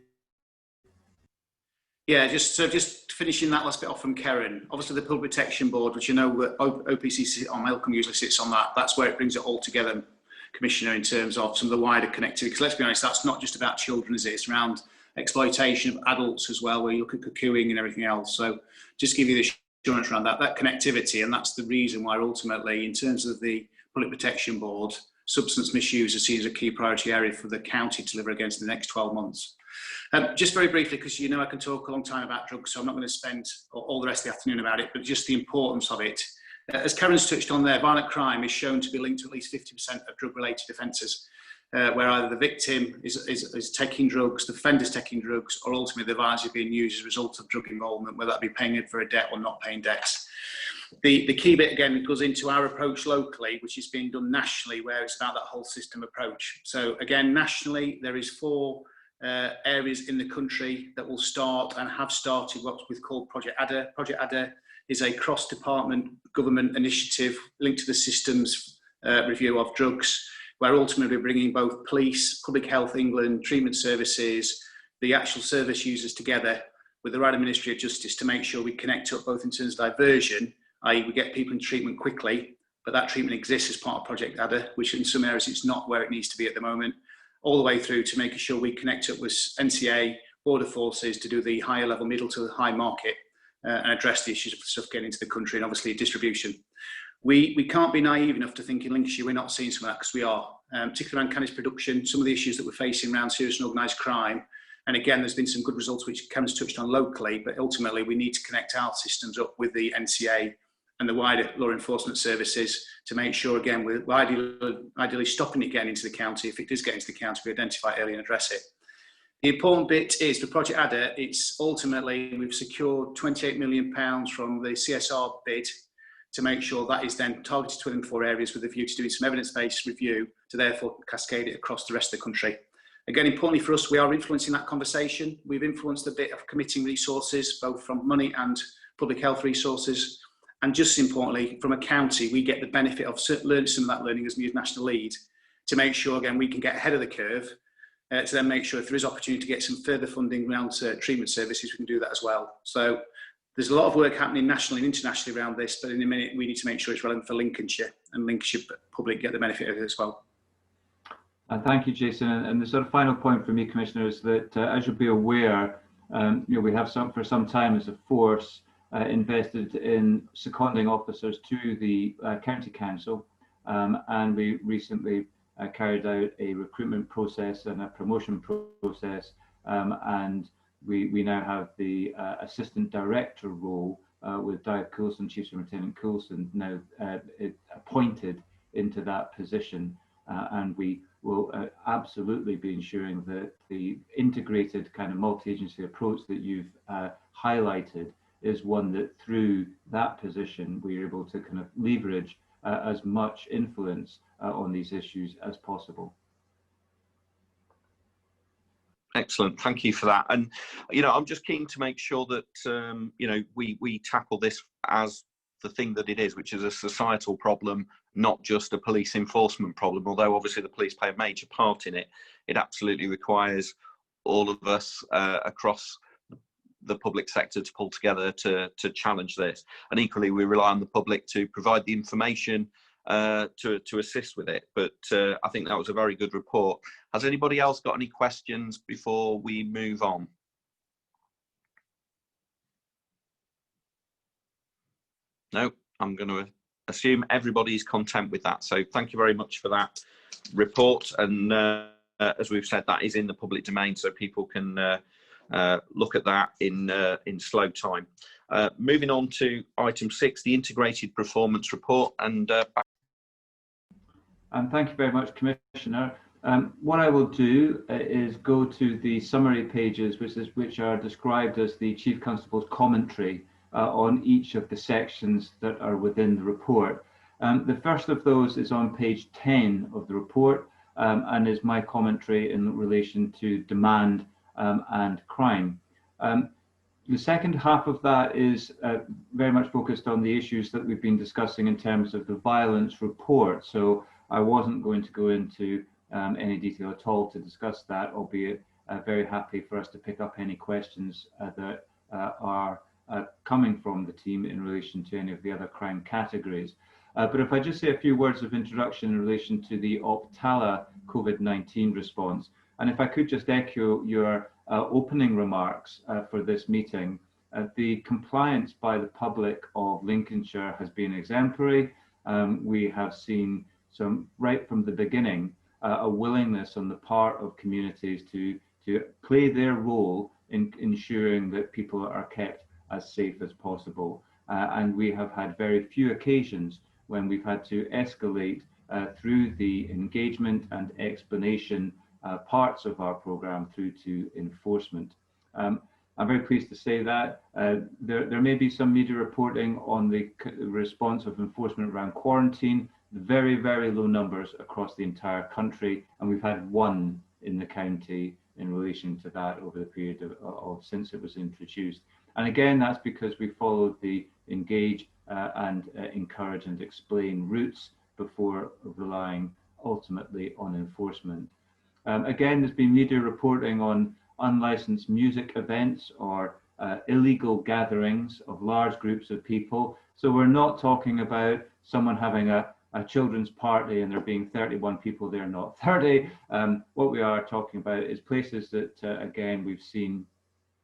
Yeah, just finishing that last bit off from Karen. Obviously, the Public Protection Board, which you know OPC on Malcolm usually sits on that. That's where it brings it all together, Commissioner, in terms of some of the wider connectivity. Because let's be honest, that's not just about children, is it? It's around exploitation of adults as well, where you look at cuckooing and everything else. So just give you the assurance around that connectivity, and that's the reason why ultimately, in terms of the Public Protection Board, substance misuse is seen as a key priority area for the county to deliver against in the next 12 months. Just very briefly, because you know I can talk a long time about drugs, so I'm not going to spend all the rest of the afternoon about it, but just the importance of it. As Karen's touched on there, violent crime is shown to be linked to at least 50% of drug-related offences, where either the victim is taking drugs, the offender's taking drugs, or ultimately the violence is being used as a result of drug involvement, whether that be paying for a debt or not paying debts. The key bit, again, goes into our approach locally, which is being done nationally, where it's about that whole system approach. So again, nationally, there is 4 areas in the country that will start and have started what's called Project Adder. Project Adder is a cross-department government initiative linked to the systems review of drugs, where ultimately we're bringing both police, Public Health England, treatment services, the actual service users together with the wider Ministry of Justice to make sure we connect up both in terms of diversion, i.e. we get people in treatment quickly, but that treatment exists as part of Project Adder, which in some areas it's not where it needs to be at the moment, all the way through to making sure we connect up with NCA, border forces to do the higher level, middle to high market and address the issues of stuff getting into the country and obviously distribution. We can't be naive enough to think in Lincolnshire we're not seeing some of that, because we are, particularly around cannabis production, some of the issues that we're facing around serious and organised crime. And again, there's been some good results which Karen's touched on locally, but ultimately we need to connect our systems up with the NCA and the wider law enforcement services to make sure, again, we're ideally stopping it getting into the county. If it does get into the county, we identify it early and address it. The important bit is for Project Adder, it's ultimately, we've secured £28 million from the CSR bid to make sure that is then targeted to within 4 areas with a view to doing some evidence-based review to therefore cascade it across the rest of the country. Again, importantly for us, we are influencing that conversation. We've influenced a bit of committing resources, both from money and public health resources. And just as importantly, from a county, we get the benefit of learning some of that learning as we use national lead to make sure, again, we can get ahead of the curve to then make sure if there is opportunity to get some further funding around treatment services, we can do that as well. So there's a lot of work happening nationally and internationally around this, but in a minute, we need to make sure it's relevant for Lincolnshire and Lincolnshire public get the benefit of it as well. Thank you, Jason. And the sort of final point for me, Commissioner, is that as you'll be aware, we have for some time as a force invested in seconding officers to the County Council, and we recently carried out a recruitment process and a promotion process, and we now have the Assistant Director role with Dive Coulson, Chief Superintendent Coulson, now appointed into that position, and we will absolutely be ensuring that the integrated kind of multi-agency approach that you've highlighted is one that through that position we're able to kind of leverage as much influence on these issues as possible. Excellent, thank you for that. And I'm just keen to make sure that we tackle this as the thing that it is, which is a societal problem, not just a police enforcement problem. Although obviously the police play a major part in it, it absolutely requires all of us across the public sector to pull together to challenge this. And equally, we rely on the public to provide the information to assist with it. But I think that was a very good report. Has anybody else got any questions before we move on? No, I'm going to assume everybody's content with that. So thank you very much for that report. And as we've said, that is in the public domain, so people can look at that in slow time. Moving on to item 6, the integrated performance report. And thank you very much, Commissioner. What I will do is go to the summary pages, which are described as the Chief Constable's commentary on each of the sections that are within the report. The first of those is on page 10 of the report and is my commentary in relation to demand and crime. The second half of that is very much focused on the issues that we've been discussing in terms of the violence report. So I wasn't going to go into any detail at all to discuss that, albeit very happy for us to pick up any questions that are coming from the team in relation to any of the other crime categories. But if I just say a few words of introduction in relation to the Optala COVID-19 response, and if I could just echo your opening remarks for this meeting, the compliance by the public of Lincolnshire has been exemplary. We have seen right from the beginning, a willingness on the part of communities to to play their role in ensuring that people are kept as safe as possible. And we have had very few occasions when we've had to escalate through the engagement and explanation parts of our programme through to enforcement. I'm very pleased to say that there may be some media reporting on the response of enforcement around quarantine, very, very low numbers across the entire country, and we've had one in the county in relation to that over the period of since it was introduced. And again, that's because we followed the engage and encourage and explain routes before relying ultimately on enforcement. Again, there's been media reporting on unlicensed music events or illegal gatherings of large groups of people. So we're not talking about someone having a children's party and there being 31 people there, not 30. What we are talking about is places that, again, we've seen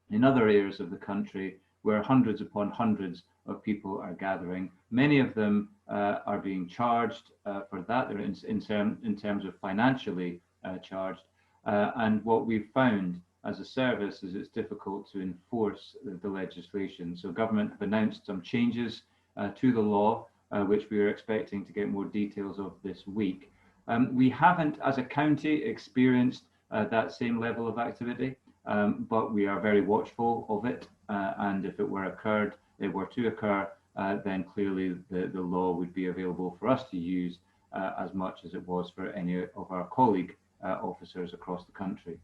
in other areas of the country where hundreds upon hundreds of people are gathering. Many of them are being charged for that. They're in terms of financially charged. And what we've found as a service is it's difficult to enforce the legislation. So government have announced some changes to the law, which we are expecting to get more details of this week. We haven't, as a county, experienced that same level of activity, but we are very watchful of it. And if it were to occur, then clearly the law would be available for us to use as much as it was for any of our colleague officers across the country.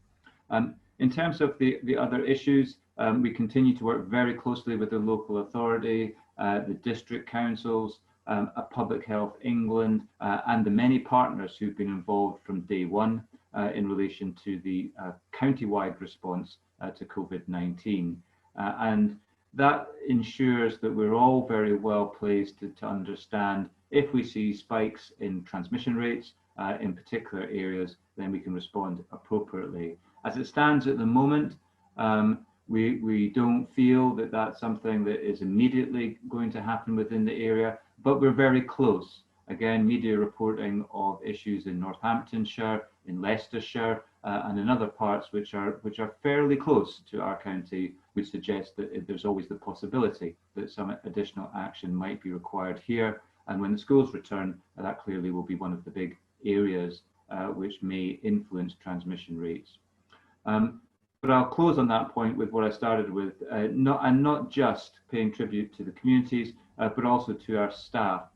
In terms of the other issues, we continue to work very closely with the local authority, the district councils, Public Health England, and the many partners who've been involved from day one in relation to the county-wide response to COVID-19. And that ensures that we're all very well placed to understand if we see spikes in transmission rates in particular areas, then we can respond appropriately. As it stands at the moment, we don't feel that that's something that is immediately going to happen within the area, but we're very close. Again, media reporting of issues in Northamptonshire, in Leicestershire, and in other parts which are fairly close to our county, which suggests that there's always the possibility that some additional action might be required here. And when the schools return, that clearly will be one of the big areas which may influence transmission rates. But I'll close on that point with what I started with, not just paying tribute to the communities, but also to our staff.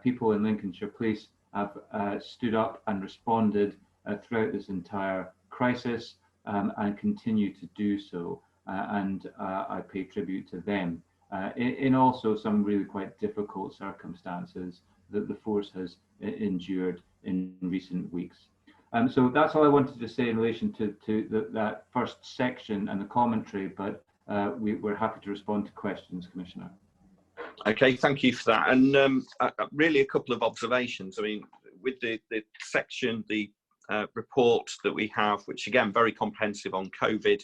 People in Lincolnshire Police have stood up and responded throughout this entire crisis and continue to do so. And I pay tribute to them in also some really quite difficult circumstances that the force has endured in recent weeks. So that's all I wanted to say in relation to that first section and the commentary, but we're happy to respond to questions, Commissioner. Okay, thank you for that. And really a couple of observations. I mean, with the section, the report that we have, which again, very comprehensive on COVID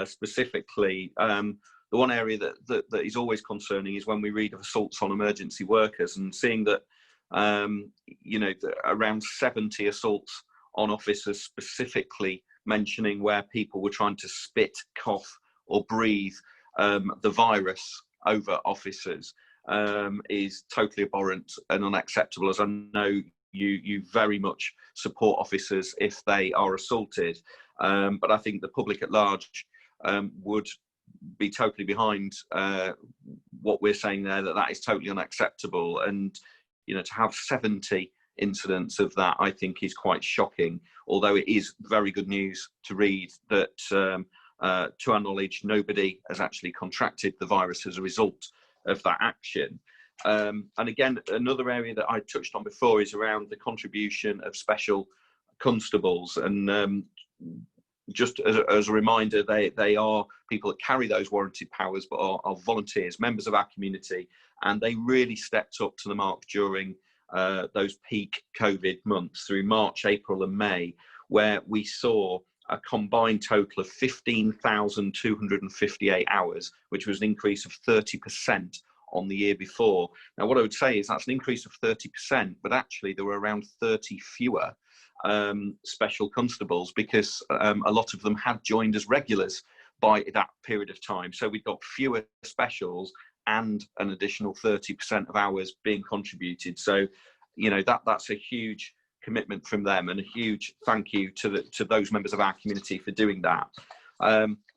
specifically, the one area that is always concerning is when we read of assaults on emergency workers and seeing that, you know, around 70 assaults on officers, specifically mentioning where people were trying to spit, cough or breathe the virus over officers is totally abhorrent and unacceptable, as I know you very much support officers if they are assaulted. But I think the public at large would be totally behind what we're saying there, that is totally unacceptable. And, you know, to have 70 incidents of that, I think is quite shocking, although it is very good news to read that to our knowledge, nobody has actually contracted the virus as a result of that action. And again, another area that I touched on before is around the contribution of special constables. And just as a reminder, they are people that carry those warranted powers, but are volunteers, members of our community, and they really stepped up to the mark during those peak COVID months through March, April and May, where we saw a combined total of 15,258 hours, which was an increase of 30% on the year before. Now, what I would say is that's an increase of 30%, but actually there were around 30 fewer special constables, because a lot of them had joined as regulars by that period of time. So we've got fewer specials and an additional 30% of hours being contributed. So, you know, that's a huge commitment from them, and a huge thank you to those members of our community for doing that.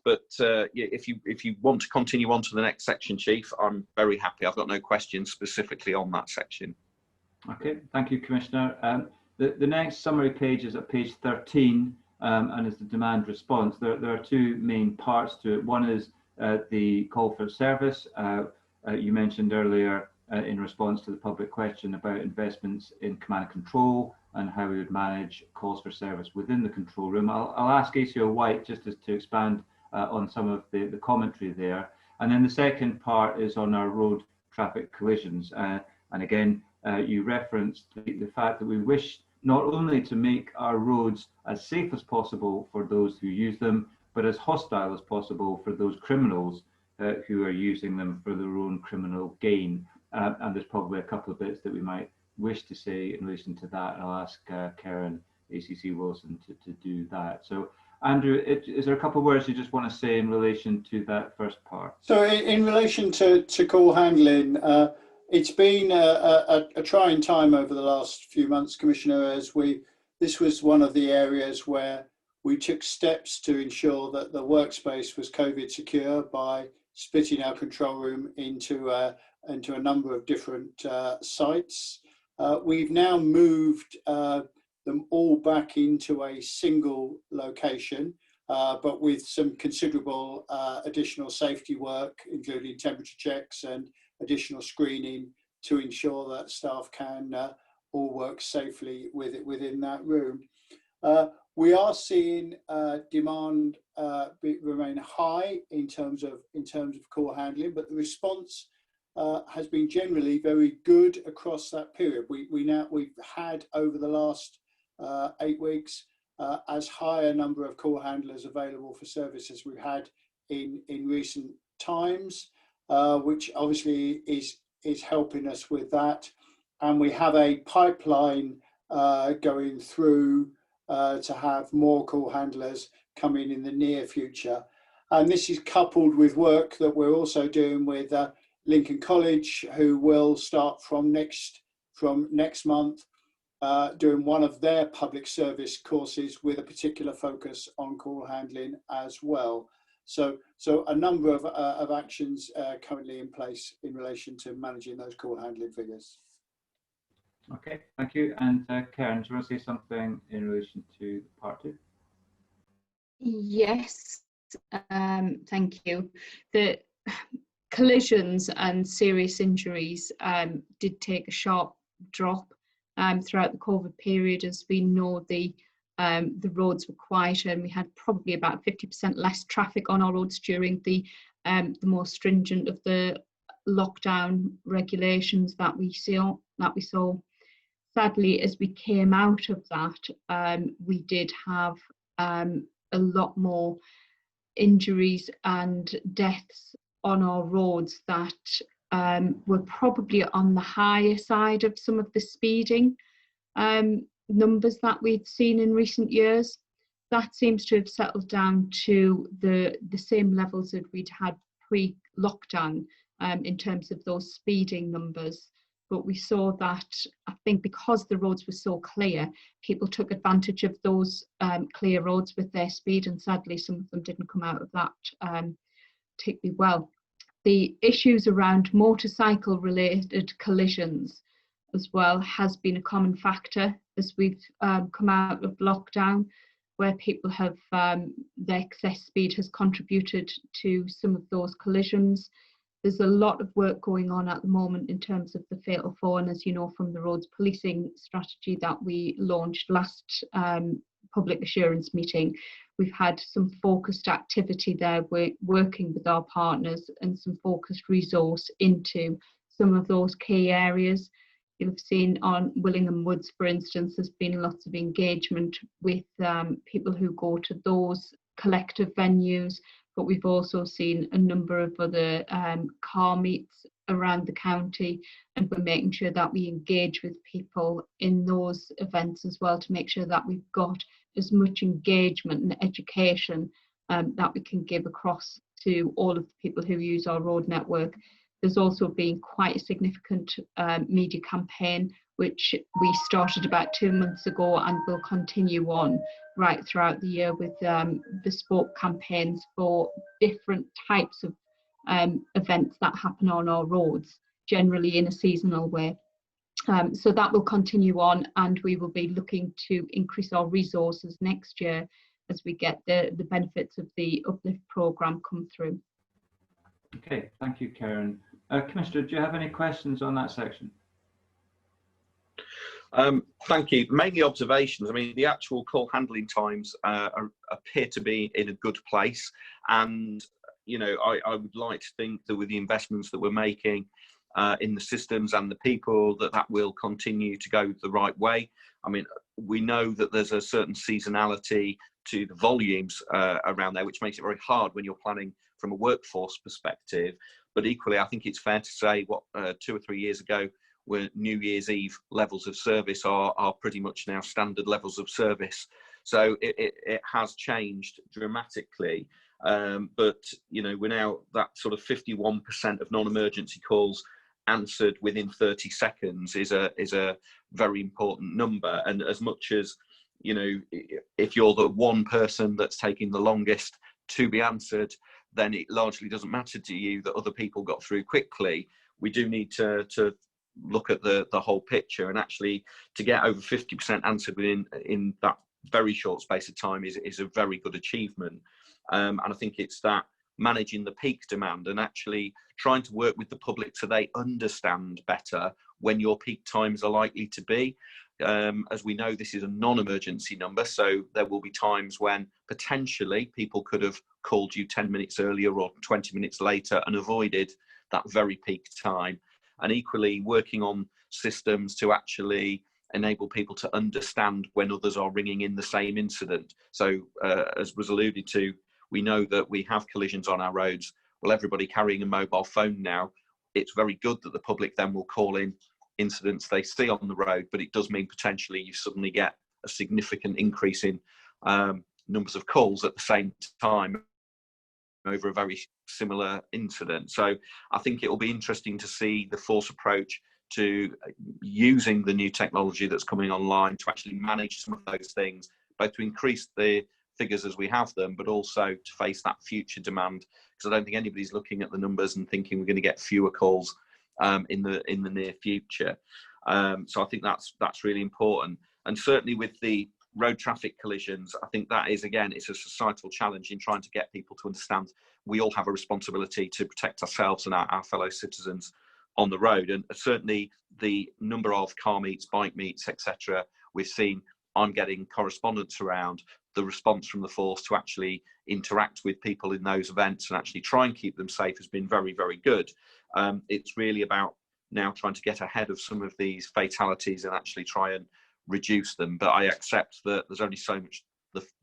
But yeah, if you want to continue on to the next section, Chief, I'm very happy. I've got no questions specifically on that section. Okay, thank you, Commissioner. The next summary page is at page 13, and is the demand response. There are two main parts to it. One is the call for service. You mentioned earlier in response to the public question about investments in command and control and how we would manage calls for service within the control room. I'll ask ACO White just to expand on some of the commentary there. And then the second part is on our road traffic collisions. And again, you referenced the fact that we wish not only to make our roads as safe as possible for those who use them, but as hostile as possible for those criminals who are using them for their own criminal gain. And there's probably a couple of bits that we might wish to say in relation to that. I'll ask Karen ACC Wilson to do that. So, Andrew, is there a couple of words you just want to say in relation to that first part? So in relation to call handling, it's been a trying time over the last few months, Commissioner, as this was one of the areas where we took steps to ensure that the workspace was COVID secure by splitting our control room into a number of different sites. We've now moved them all back into a single location, but with some considerable additional safety work, including temperature checks and additional screening to ensure that staff can all work safely within that room. We are seeing demand remain high in terms of call handling, but the response has been generally very good across that period. We've had over the last 8 weeks as high a number of call handlers available for service as we've had in recent times, which obviously is helping us with that. And we have a pipeline going through to have more call handlers coming in the near future. And this is coupled with work that we're also doing with Lincoln College, who will start from next month doing one of their public service courses with a particular focus on call handling as well. So a number of actions currently in place in relation to managing those call handling figures. Okay, thank you. And Karen, do you want to say something in relation to part two? Yes, thank you. The collisions and serious injuries did take a sharp drop throughout the COVID period. As we know, the roads were quieter, and we had probably about 50% less traffic on our roads during the more stringent of the lockdown regulations that we saw. Sadly, as we came out of that, we did have a lot more injuries and deaths on our roads that were probably on the higher side of some of the speeding numbers that we'd seen in recent years. That seems to have settled down to the same levels that we'd had pre-lockdown in terms of those speeding numbers. But we saw that, I think, because the roads were so clear, people took advantage of those clear roads with their speed, and sadly some of them didn't come out of that particularly well. The issues around motorcycle related collisions as well has been a common factor as we've come out of lockdown, where people have their excess speed has contributed to some of those collisions. There's a lot of work going on at the moment in terms of the fatal four, and as you know from the roads policing strategy that we launched last public assurance meeting, we've had some focused activity there. We're working with our partners and some focused resource into some of those key areas. You'll have seen on Willingham Woods, for instance, there's been lots of engagement with people who go to those collective venues, but we've also seen a number of other car meets around the county, and we're making sure that we engage with people in those events as well, to make sure that we've got as much engagement and education that we can give across to all of the people who use our road network. There's also been quite a significant media campaign which we started about 2 months ago, and will continue on right throughout the year with bespoke campaigns for different types of events that happen on our roads, generally in a seasonal way. So that will continue on, and we will be looking to increase our resources next year as we get the benefits of the Uplift programme come through. Okay, thank you, Karen. Commissioner, do you have any questions on that section? Thank you. Mainly observations. I mean, the actual call handling times appear to be in a good place, and you know, I would like to think that with the investments that we're making in the systems and the people, that will continue to go the right way. I mean, we know that there's a certain seasonality to the volumes around there, which makes it very hard when you're planning from a workforce perspective. But equally, I think it's fair to say what 2 or 3 years ago where New Year's Eve levels of service are pretty much now standard levels of service. So it has changed dramatically. But you know, we're now that sort of 51% of non-emergency calls answered within 30 seconds is a very important number. And as much as, you know, if you're the one person that's taking the longest to be answered, then it largely doesn't matter to you that other people got through quickly. We do need to look at the whole picture, and actually to get over 50% answered in that very short space of time is a very good achievement. And I think it's that managing the peak demand and actually trying to work with the public so they understand better when your peak times are likely to be. As we know, this is a non-emergency number, so there will be times when potentially people could have called you 10 minutes earlier or 20 minutes later and avoided that very peak time. And equally working on systems to actually enable people to understand when others are ringing in the same incident. So as was alluded to, we know that we have collisions on our roads. Well, everybody carrying a mobile phone now, it's very good that the public then will call in incidents they see on the road, but it does mean potentially you suddenly get a significant increase in numbers of calls at the same time over a very similar incident. So I think it will be interesting to see the force approach to using the new technology that's coming online to actually manage some of those things, both to increase the figures as we have them, but also to face that future demand, because I don't think anybody's looking at the numbers and thinking we're going to get fewer calls in the near future. So I think that's really important. And certainly with the road traffic collisions, I think that is, again, it's a societal challenge in trying to get people to understand we all have a responsibility to protect ourselves and our fellow citizens on the road. And certainly the number of car meets, bike meets, etc., we've seen, I'm getting correspondence around the response from the force to actually interact with people in those events and actually try and keep them safe has been very, very good. It's really about now trying to get ahead of some of these fatalities and actually try and reduce them. But I accept that there's only so much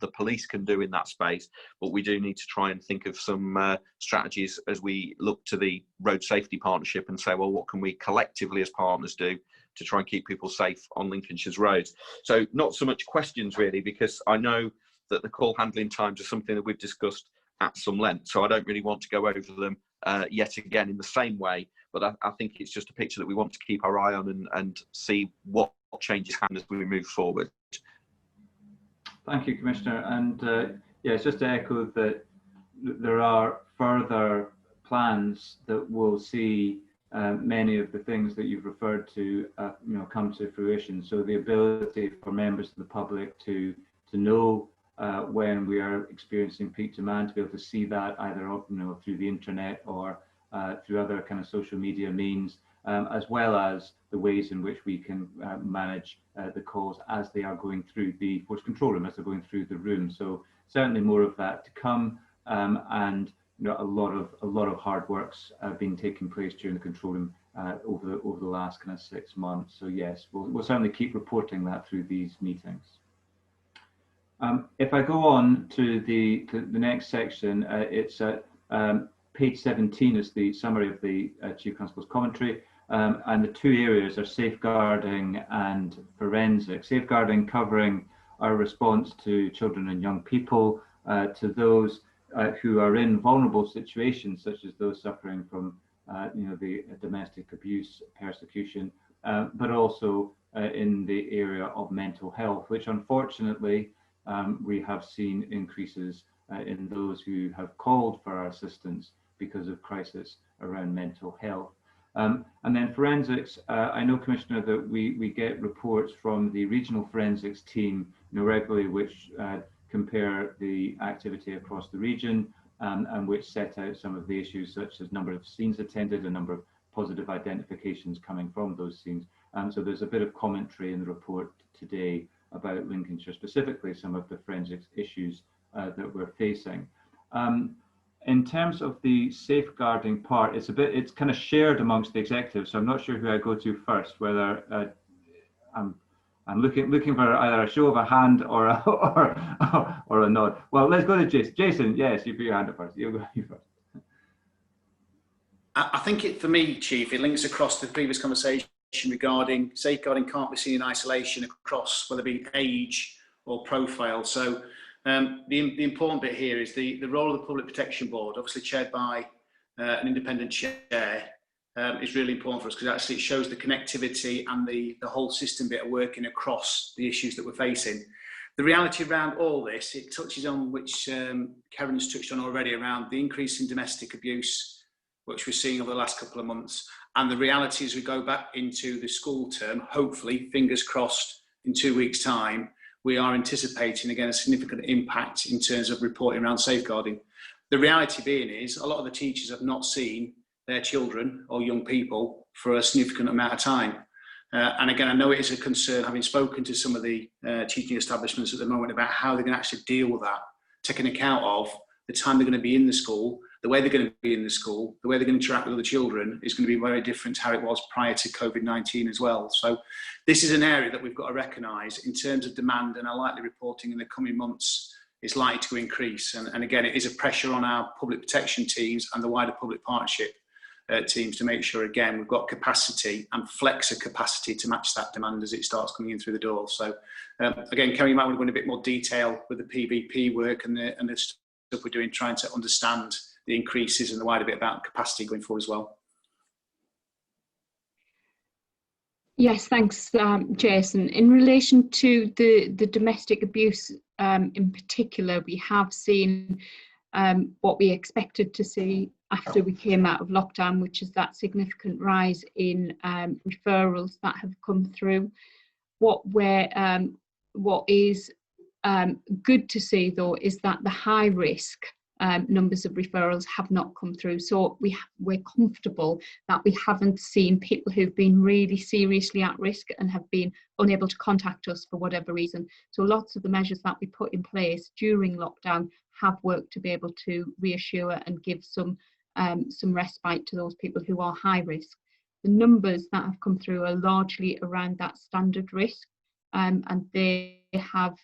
the police can do in that space, but we do need to try and think of some strategies as we look to the road safety partnership and say, well, what can we collectively as partners do to try and keep people safe on Lincolnshire's roads? So not so much questions really, because I know that the call handling times are something that we've discussed at some length, so I don't really want to go over them yet again in the same way, but I think it's just a picture that we want to keep our eye on and see what changes happen as we move forward. Thank you, Commissioner. And yeah, it's just to echo that there are further plans that will see many of the things that you've referred to, come to fruition. So the ability for members of the public to know when we are experiencing peak demand, to be able to see that either through the internet or through other kind of social media means, as well as the ways in which we can manage the calls as they are going through the force control room, as they're going through the room. So certainly more of that to come, and a lot of hard work's been taking place during the control room over the last kind of 6 months. So yes, we'll certainly keep reporting that through these meetings. If I go on to the next section, it's page 17 is the summary of the Chief Constable's commentary, and the two areas are safeguarding and forensic. Safeguarding covering our response to children and young people, to those who are in vulnerable situations, such as those suffering from the domestic abuse, persecution, but also in the area of mental health, which unfortunately we have seen increases in those who have called for our assistance because of crisis around mental health. And then forensics, I know, Commissioner, that we get reports from the regional forensics team regularly, which compare the activity across the region and which set out some of the issues, such as number of scenes attended, a number of positive identifications coming from those scenes. So there's a bit of commentary in the report today about Lincolnshire, specifically some of the forensics issues that we're facing. In terms of the safeguarding part, it's kind of shared amongst the executive, so I'm not sure who I go to first, whether I'm looking for either a show of a hand or a nod. Well, let's go to Jason. Jason, yes, you put your hand up first. You go first. I think for me, Chief, it links across the previous conversation regarding safeguarding can't be seen in isolation across whether it be age or profile. So the important bit here is the role of the Public Protection Board, obviously chaired by an independent chair, is really important for us, because actually it shows the connectivity and the whole system bit of working across the issues that we're facing. The reality around all this, it touches on, which Karen's touched on already, around the increase in domestic abuse, which we're seeing over the last couple of months. And the reality as we go back into the school term, hopefully, fingers crossed, in 2 weeks' time, we are anticipating, again, a significant impact in terms of reporting around safeguarding. The reality being is a lot of the teachers have not seen their children or young people for a significant amount of time. And again, I know it is a concern, having spoken to some of the teaching establishments at the moment, about how they're going to actually deal with that, taking account of the time they're going to be in the school, the way they're going to be in the school, the way they're going to interact with other children is going to be very different to how it was prior to COVID-19 as well. So this is an area that we've got to recognise in terms of demand, and our likely reporting in the coming months is likely to increase. And again, it is a pressure on our public protection teams and the wider public partnership teams to make sure, again, we've got capacity and flexor capacity to match that demand as it starts coming in through the door. So again, Kerry, you might want to go into a bit more detail with the PVP work and the stuff we're doing, trying to understand the increases and the wider bit about capacity going forward as well. Yes, thanks, Jason. In relation to the domestic abuse in particular, we have seen what we expected to see after we came out of lockdown, which is that significant rise in referrals that have come through. What is good to see, though, is that the high risk numbers of referrals have not come through. So we're comfortable that we haven't seen people who've been really seriously at risk and have been unable to contact us for whatever reason. So lots of the measures that we put in place during lockdown have worked to be able to reassure and give some respite to those people who are high risk. The numbers that have come through are largely around that standard risk, and they have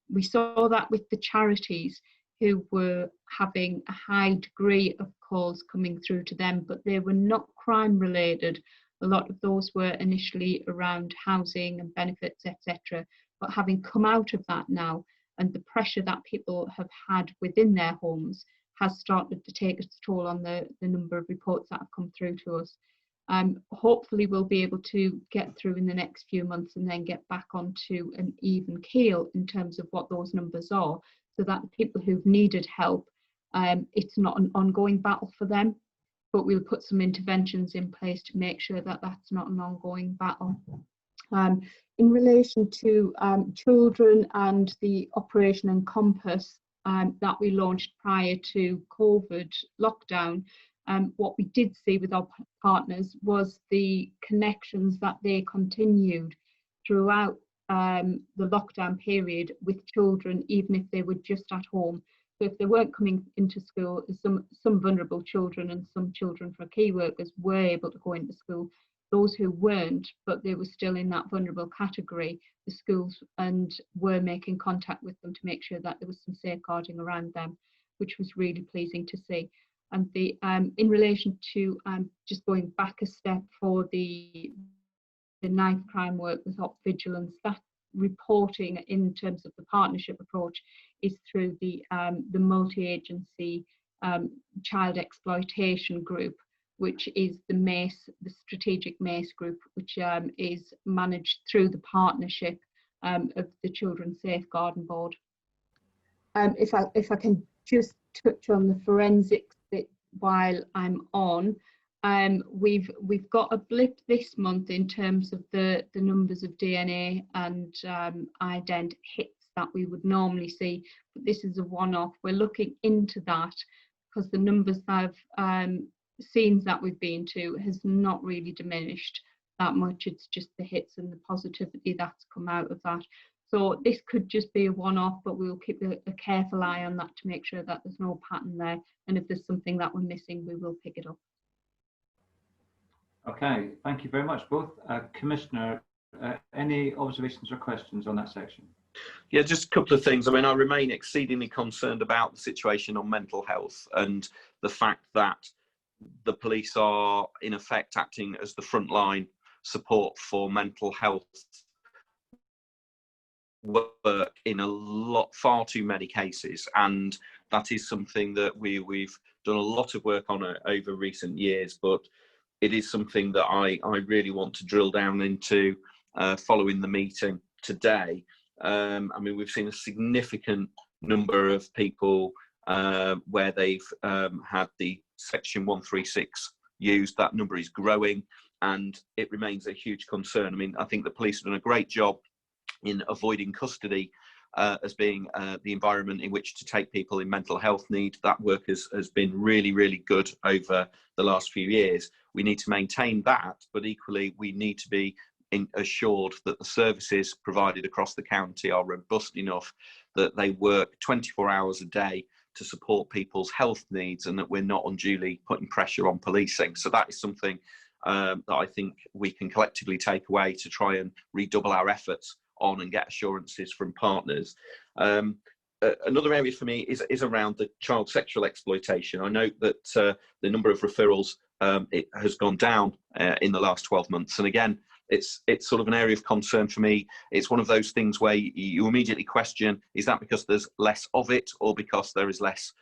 we saw that with the charities who were having a high degree of calls coming through to them, but they were not crime related. A lot of those were initially around housing and benefits, etc. But having come out of that now, and the pressure that people have had within their homes has started to take its toll on the number of reports that have come through to us. Hopefully we'll be able to get through in the next few months and then get back onto an even keel in terms of what those numbers are, so that the people who've needed help, it's not an ongoing battle for them, but we'll put some interventions in place to make sure that that's not an ongoing battle. In relation to children and the Operation Encompass that we launched prior to COVID lockdown, what we did see with our partners was the connections that they continued throughout the lockdown period with children, even if they were just at home. So if they weren't coming into school, some vulnerable children and some children for key workers were able to go into school. Those who weren't, but they were still in that vulnerable category, the schools and were making contact with them to make sure that there was some safeguarding around them, which was really pleasing to see. And the in relation to just going back a step for the knife crime work with Op Vigilance, that reporting in terms of the partnership approach is through the multi-agency child exploitation group, which is the strategic MACE group, which is managed through the partnership of the Children's Safeguarding Board. If I can just touch on the forensics bit while I'm on, we've got a blip this month in terms of the numbers of DNA and ident hits that we would normally see, but this is a one-off. We're looking into that because the numbers of scenes that we've been to has not really diminished that much. It's just the hits and the positivity that's come out of that. So this could just be a one-off, but we'll keep a careful eye on that to make sure that there's no pattern there. And if there's something that we're missing, we will pick it up. Okay, thank you very much, both. Commissioner, any observations or questions on that section? Yeah, just a couple of things. I mean, I remain exceedingly concerned about the situation on mental health and the fact that the police are, in effect, acting as the frontline support for mental health work in far too many cases. And that is something that we've done a lot of work on over recent years, but it is something that I really want to drill down into following the meeting today. I mean, we've seen a significant number of people where they've had the Section 136 used. That number is growing and it remains a huge concern. I mean, I think the police have done a great job in avoiding custody as being the environment in which to take people in mental health need. That work has been really, really good over the last few years. We need to maintain that, but equally we need to be assured that the services provided across the county are robust enough that they work 24 hours a day to support people's health needs and that we're not unduly putting pressure on policing. So that is something that I think we can collectively take away to try and redouble our efforts on and get assurances from partners. Another area for me is around the child sexual exploitation. I note that the number of referrals it has gone down in the last 12 months. And again, it's sort of an area of concern for me. It's one of those things where you immediately question, is that because there's less of it or because there is less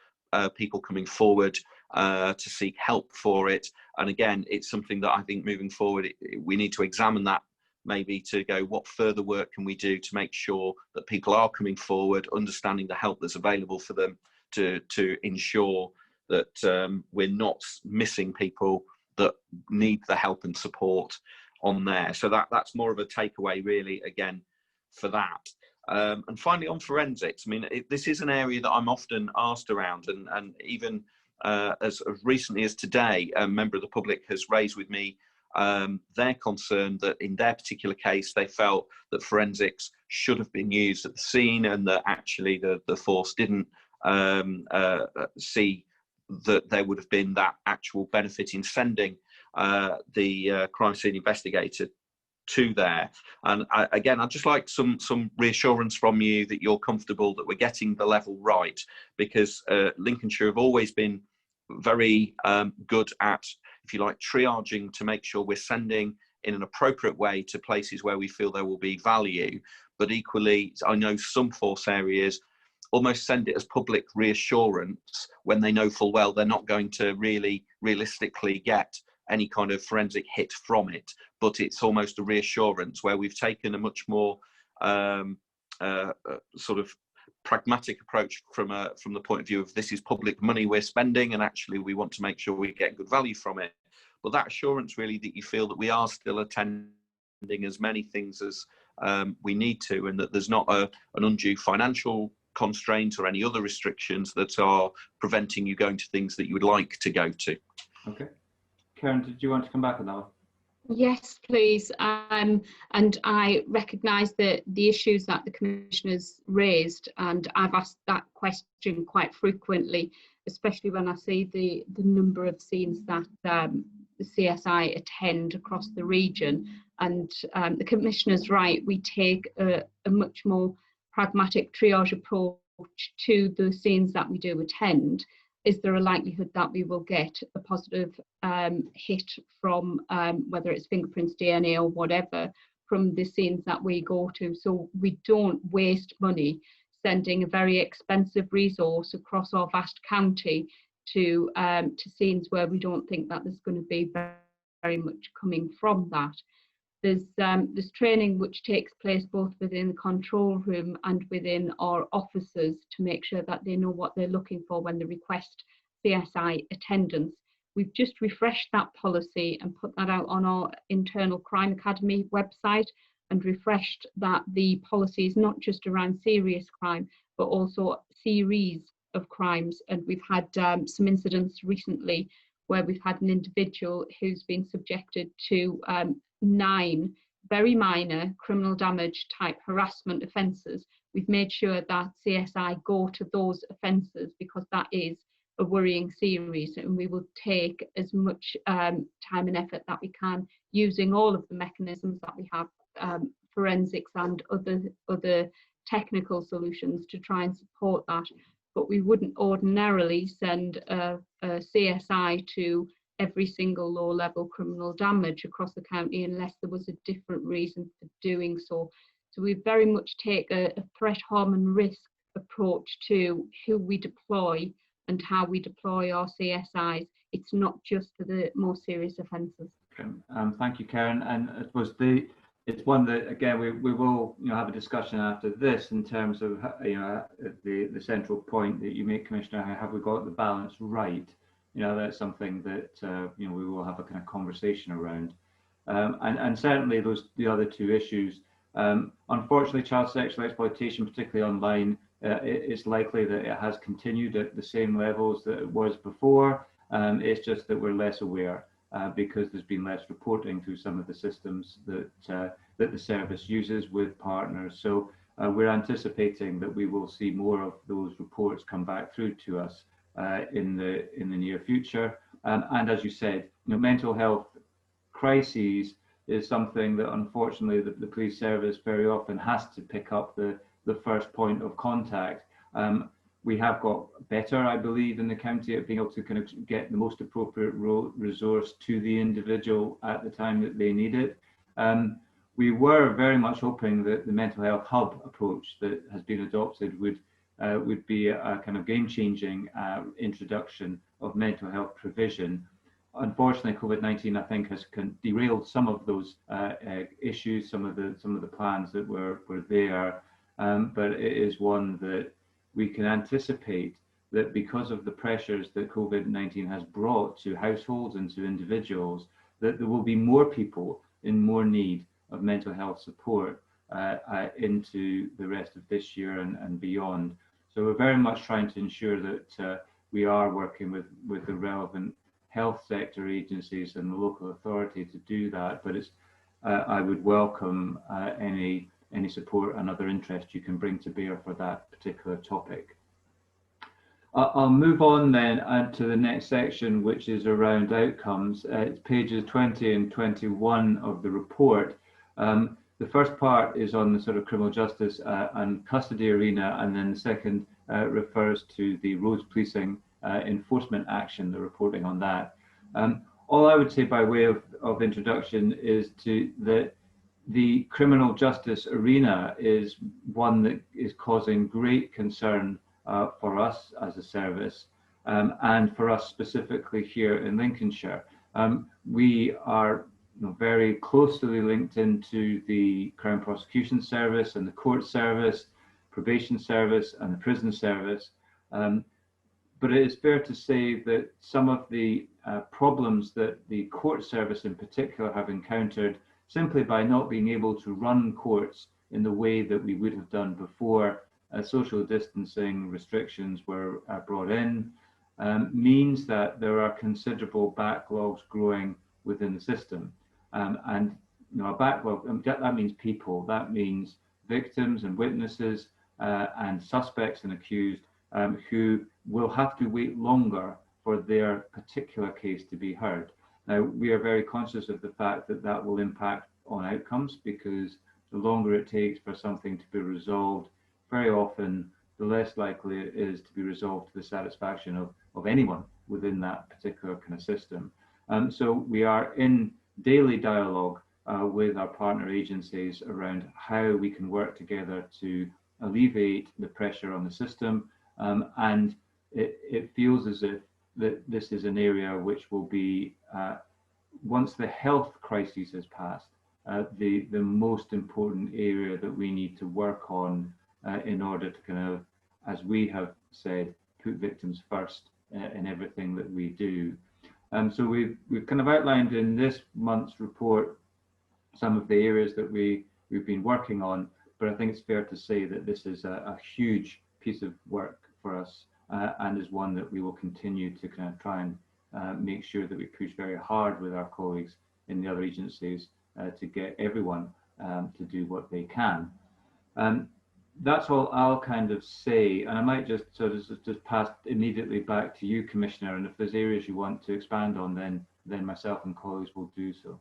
people coming forward to seek help for it? And again, it's something that I think moving forward, we need to examine that, maybe to go, what further work can we do to make sure that people are coming forward, understanding the help that's available for them to ensure that we're not missing people that need the help and support on there. So that's more of a takeaway really, again, for that. And finally on forensics, I mean, this is an area that I'm often asked around, and even as recently as today, a member of the public has raised with me their concern that in their particular case, they felt that forensics should have been used at the scene and that actually the force didn't see that there would have been that actual benefit in sending the crime scene investigator to there. And again, I'd just like some reassurance from you that you're comfortable that we're getting the level right, because Lincolnshire have always been very good at, if you like, triaging to make sure we're sending in an appropriate way to places where we feel there will be value. But equally, I know some force areas almost send it as public reassurance when they know full well they're not going to really realistically get any kind of forensic hit from it. But it's almost a reassurance where we've taken a much more sort of pragmatic approach from the point of view of this is public money we're spending and actually we want to make sure we get good value from it. But that assurance really that you feel that we are still attending as many things as we need to, and that there's not an undue financial constraint or any other restrictions that are preventing you going to things that you would like to go to. Okay. Karen, did you want to come back on that one? Yes, please. And I recognise that the issues that the Commissioner's raised, and I've asked that question quite frequently, especially when I see the number of scenes that the CSI attend across the region. And the Commissioner's right, we take a much more pragmatic triage approach to the scenes that we do attend. is there a likelihood that we will get a positive hit from whether it's fingerprints, DNA or whatever from the scenes that we go to, so we don't waste money sending a very expensive resource across our vast county to scenes where we don't think that there's going to be very much coming from that. There's training which takes place both within the control room and within our officers to make sure that they know what they're looking for when they request CSI attendance. We've just refreshed that policy and put that out on our internal Crime Academy website, and refreshed that the policy is not just around serious crime, but also series of crimes. And we've had some incidents recently where we've had an individual who's been subjected to 9 very minor criminal damage type harassment offences. We've made sure that CSI go to those offences because that is a worrying series, and we will take as much time and effort that we can using all of the mechanisms that we have, forensics and other technical solutions to try and support that. But we wouldn't ordinarily send a CSI to every single low-level criminal damage across the county unless there was a different reason for doing so. So we very much take a threat, harm and risk approach to who we deploy and how we deploy our CSIs. It's not just for the more serious offences. Okay. Thank you, Karen. And I suppose it's one that, again, we will have a discussion after this in terms of the central point that you make, Commissioner. Have we got the balance right? That's something that we will have a kind of conversation around. And certainly the other 2 issues. Unfortunately, child sexual exploitation, particularly online, it's likely that it has continued at the same levels that it was before. It's just that we're less aware because there's been less reporting through some of the systems that the service uses with partners. So we're anticipating that we will see more of those reports come back through to us in the near future. And as you said, mental health crises is something that unfortunately the police service very often has to pick up the first point of contact. We have got better, I believe, in the county at being able to kind of get the most appropriate resource to the individual at the time that they need it. We were very much hoping that the mental health hub approach that has been adopted would be a kind of game-changing introduction of mental health provision. Unfortunately, COVID-19, I think, has derailed some of those issues, some of the plans that were there. But it is one that we can anticipate that because of the pressures that COVID-19 has brought to households and to individuals, that there will be more people in more need of mental health support into the rest of this year and beyond. So we're very much trying to ensure that we are working with the relevant health sector agencies and the local authority to do that. But I would welcome any support and other interest you can bring to bear for that particular topic. I'll move on then to the next section, which is around outcomes. It's pages 20 and 21 of the report. The first part is on the sort of criminal justice and custody arena, and then the second refers to the roads policing enforcement action, the reporting on that. All I would say by way of introduction is that the criminal justice arena is one that is causing great concern for us as a service, and for us specifically here in Lincolnshire. We are very closely linked into the Crown Prosecution Service and the Court Service, Probation Service and the Prison Service. But it is fair to say that some of the problems that the Court Service in particular have encountered simply by not being able to run courts in the way that we would have done before social distancing restrictions were brought in, means that there are considerable backlogs growing within the system. And a backlog, that means people, that means victims and witnesses and suspects and accused who will have to wait longer for their particular case to be heard. Now, we are very conscious of the fact that that will impact on outcomes, because the longer it takes for something to be resolved, very often the less likely it is to be resolved to the satisfaction of anyone within that particular kind of system. So we are in daily dialogue with our partner agencies around how we can work together to alleviate the pressure on the system, and it feels as if that this is an area which will be, once the health crisis has passed, the most important area that we need to work on in order to kind of, as we have said, put victims first in everything that we do. So we've kind of outlined in this month's report some of the areas that we've been working on, but I think it's fair to say that this is a huge piece of work for us, and is one that we will continue to kind of try and make sure that we push very hard with our colleagues in the other agencies to get everyone to do what they can. That's all I'll kind of say, and I might just sort of just pass immediately back to you, Commissioner, and if there's areas you want to expand on, then myself and colleagues will do so.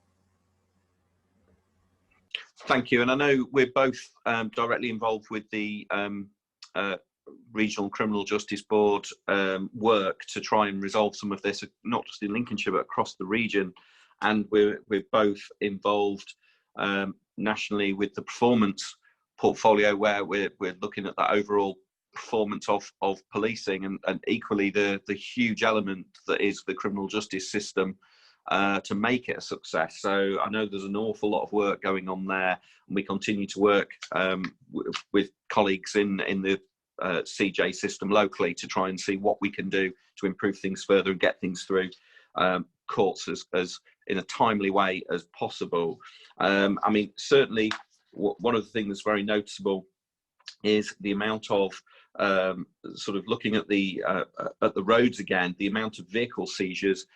Thank you, and I know we're both directly involved with the Regional Criminal Justice Board work to try and resolve some of this, not just in Lincolnshire but across the region, and we're both involved nationally with the performance portfolio, where we're looking at that overall performance of policing, and equally the huge element that is the criminal justice system to make it a success. So I know there's an awful lot of work going on there, and we continue to work with colleagues in the CJ system locally to try and see what we can do to improve things further and get things through courts as in a timely way as possible. I mean, certainly one of the things that's very noticeable is the amount of sort of looking at the roads again, the amount of vehicle seizures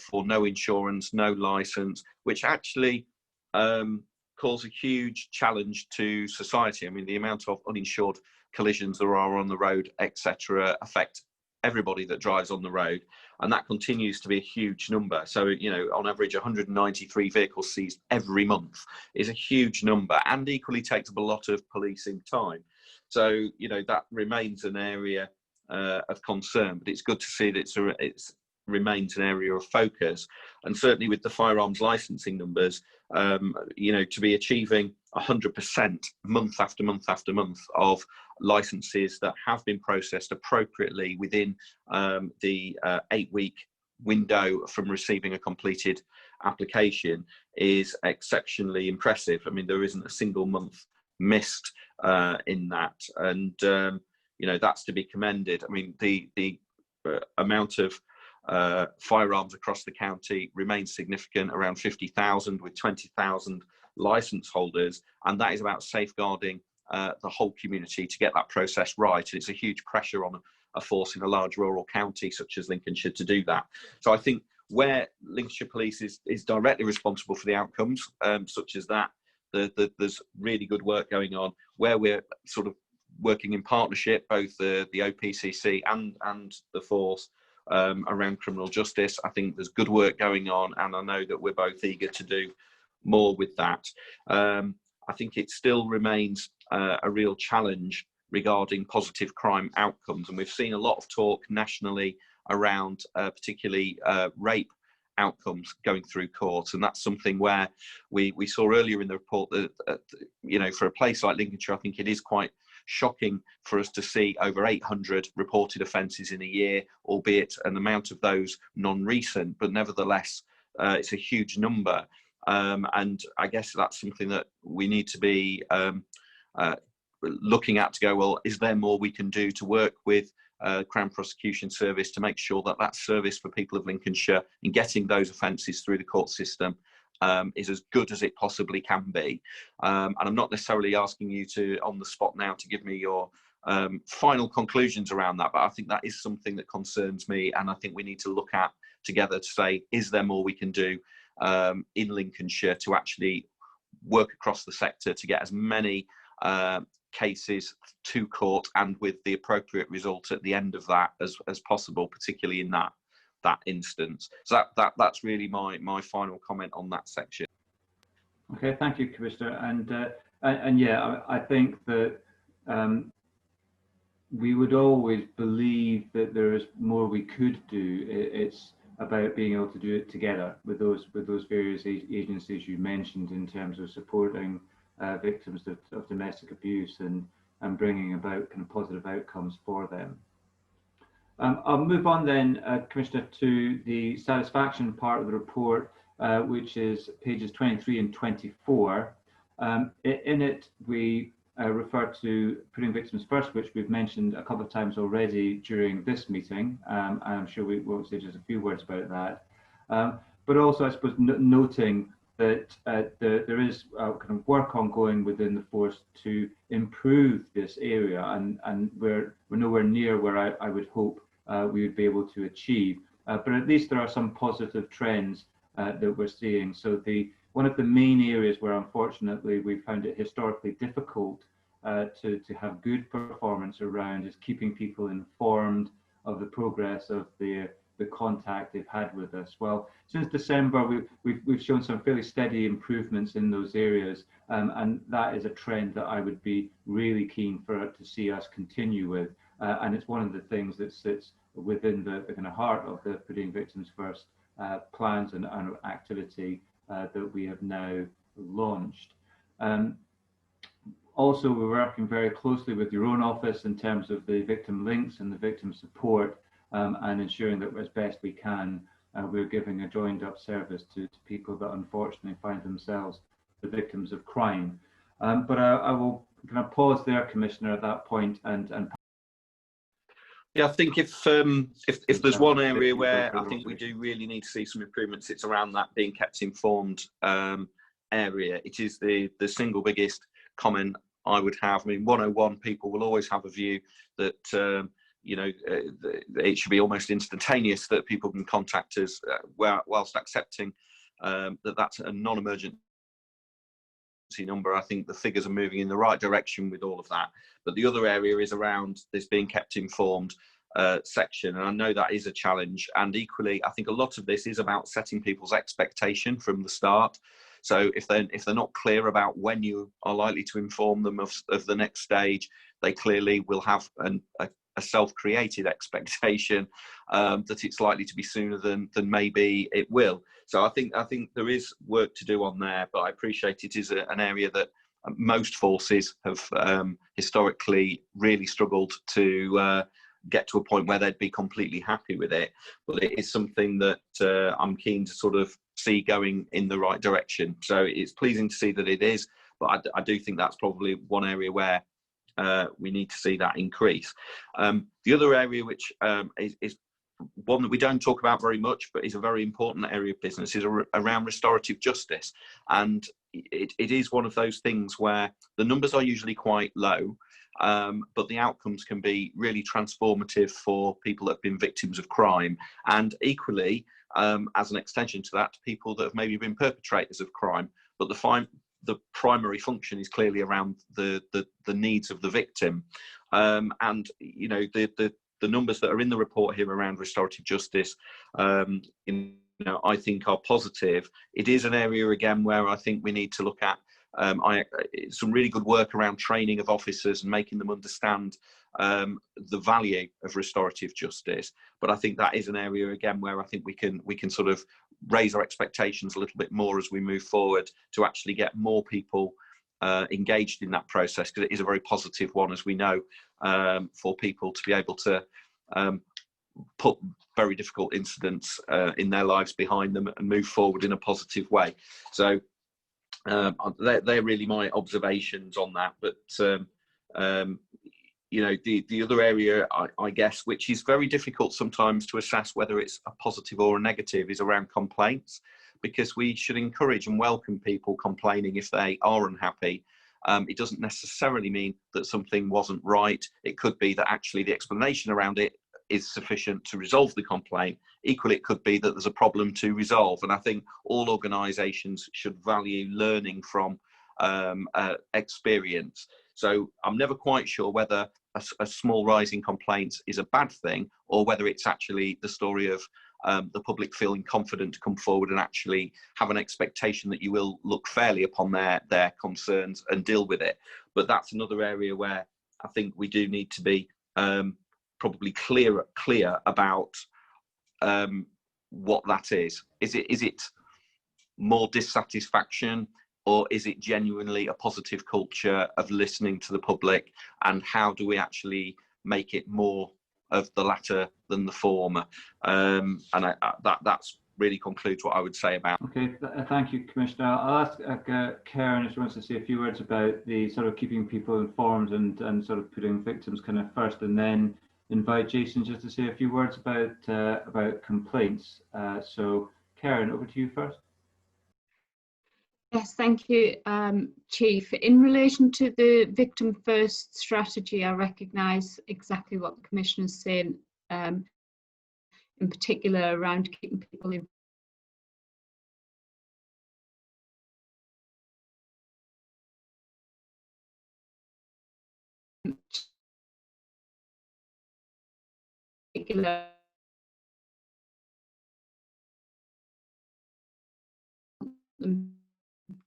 for no insurance, no license, which actually cause a huge challenge to society. I mean, the amount of uninsured collisions there are on the road, etc., affect everybody that drives on the road, and that continues to be a huge number. So, you know, on average 193 vehicles seized every month is a huge number, and equally takes up a lot of policing time. So, you know, that remains an area of concern, but it's good to see that it's remains an area of focus. And certainly with the firearms licensing numbers, you know, to be achieving 100% month after month after month of licenses that have been processed appropriately within the 8-week window from receiving a completed application is exceptionally impressive. I mean, there isn't a single month missed in that, and you know, that's to be commended. I mean, the amount of firearms across the county remains significant, around 50,000, with 20,000 license holders, and that is about safeguarding the whole community to get that process right. And it's a huge pressure on a force in a large rural county such as Lincolnshire to do that. So I think where Lincolnshire Police is directly responsible for the outcomes, such as that, there's really good work going on. Where we're sort of working in partnership, both the OPCC and the force, around criminal justice, I think there's good work going on, and I know that we're both eager to do more with that. I think it still remains a real challenge regarding positive crime outcomes, and we've seen a lot of talk nationally around particularly rape outcomes going through court, and that's something where we saw earlier in the report that you know, for a place like Lincolnshire, I think it is quite shocking for us to see over 800 reported offences in a year, albeit an amount of those non-recent, but nevertheless it's a huge number, and I guess that's something that we need to be looking at to go, well, is there more we can do to work with Crown Prosecution Service to make sure that that service for people of Lincolnshire in getting those offences through the court system is as good as it possibly can be. And I'm not necessarily asking you to, on the spot now, to give me your final conclusions around that, but I think that is something that concerns me, and I think we need to look at together to say, is there more we can do in Lincolnshire to actually work across the sector to get as many cases to court and with the appropriate result at the end of that as possible, particularly in that instance. So that's really my final comment on that section. Okay, thank you, Commissioner. And yeah, I think that we would always believe that there is more we could do. It's about being able to do it together with those various agencies you mentioned in terms of supporting victims of domestic abuse and bringing about kind of positive outcomes for them. I'll move on then, Commissioner, to the satisfaction part of the report, which is pages 23 and 24. In it, we refer to putting victims first, which we've mentioned a couple of times already during this meeting. And I'm sure we will say just a few words about that. But also, I suppose, noting that there is kind of work ongoing within the force to improve this area, and we're nowhere near where I would hope we would be able to achieve. But at least there are some positive trends that we're seeing. So one of the main areas where unfortunately we found it historically difficult to have good performance around is keeping people informed of the progress of the contact they've had with us. Well, since December, we've shown some fairly steady improvements in those areas, and that is a trend that I would be really keen to see us continue with. And it's one of the things that sits within the kind of heart of the Putting Victims First plans and activity that we have now launched. Also, we're working very closely with your own office in terms of the victim links and the victim support, and ensuring that as best we can, we're giving a joined up service to people that unfortunately find themselves the victims of crime. But I will kind of pause there, Commissioner, at that point, and yeah, I think if there's one area where I think we do really need to see some improvements, it's around that being kept informed area. It is the single biggest comment I would have. I mean, 101 people will always have a view that you know, it should be almost instantaneous that people can contact us whilst accepting that that's a non-emergency number. I think the figures are moving in the right direction with all of that. But the other area is around this being kept informed section, and I know that is a challenge. And equally, I think a lot of this is about setting people's expectation from the start. So if they're not clear about when you are likely to inform them of the next stage, they clearly will have a self-created expectation that it's likely to be sooner than maybe it will. So I think there is work to do on there, but I appreciate it is an area that most forces have historically really struggled to get to a point where they'd be completely happy with it. But it is something that I'm keen to sort of see going in the right direction. So it's pleasing to see that it is, but I do think that's probably one area where we need to see that increase. The other area, which is one that we don't talk about very much, but is a very important area of business, is around restorative justice. And it is one of those things where the numbers are usually quite low, but the outcomes can be really transformative for people that have been victims of crime, and equally, as an extension to that, people that have maybe been perpetrators of crime. But the primary function is clearly around the needs of the victim, and you know, the numbers that are in the report here around restorative justice, you know, I think are positive. It is an area again where I think we need to look at some really good work around training of officers and making them understand the value of restorative justice. But I think that is an area again where I think we can sort of raise our expectations a little bit more as we move forward to actually get more people engaged in that process, because it is a very positive one, as we know, for people to be able to put very difficult incidents in their lives behind them and move forward in a positive way. So they're really my observations on that. But you know, the other area, I guess, which is very difficult sometimes to assess whether it's a positive or a negative, is around complaints, because we should encourage and welcome people complaining if they are unhappy. It doesn't necessarily mean that something wasn't right. It could be that actually the explanation around it is sufficient to resolve the complaint. Equally, it could be that there's a problem to resolve. And I think all organisations should value learning from experience. So I'm never quite sure whether a small rise in complaints is a bad thing, or whether it's actually the story of the public feeling confident to come forward and actually have an expectation that you will look fairly upon their concerns and deal with it. But that's another area where I think we do need to be probably clear about what that is. Is it more dissatisfaction, or is it genuinely a positive culture of listening to the public, and how do we actually make it more of the latter than the former? And that's really concludes what I would say about. Okay, thank you, Commissioner. I'll ask Karen if she wants to say a few words about the sort of keeping people informed and sort of putting victims kind of first, and then invite Jason just to say a few words about complaints. So Karen, over to you first. Yes, thank you, Chief. In relation to the victim first strategy, I recognise exactly what the Commissioner is saying, in particular around keeping people in. Particular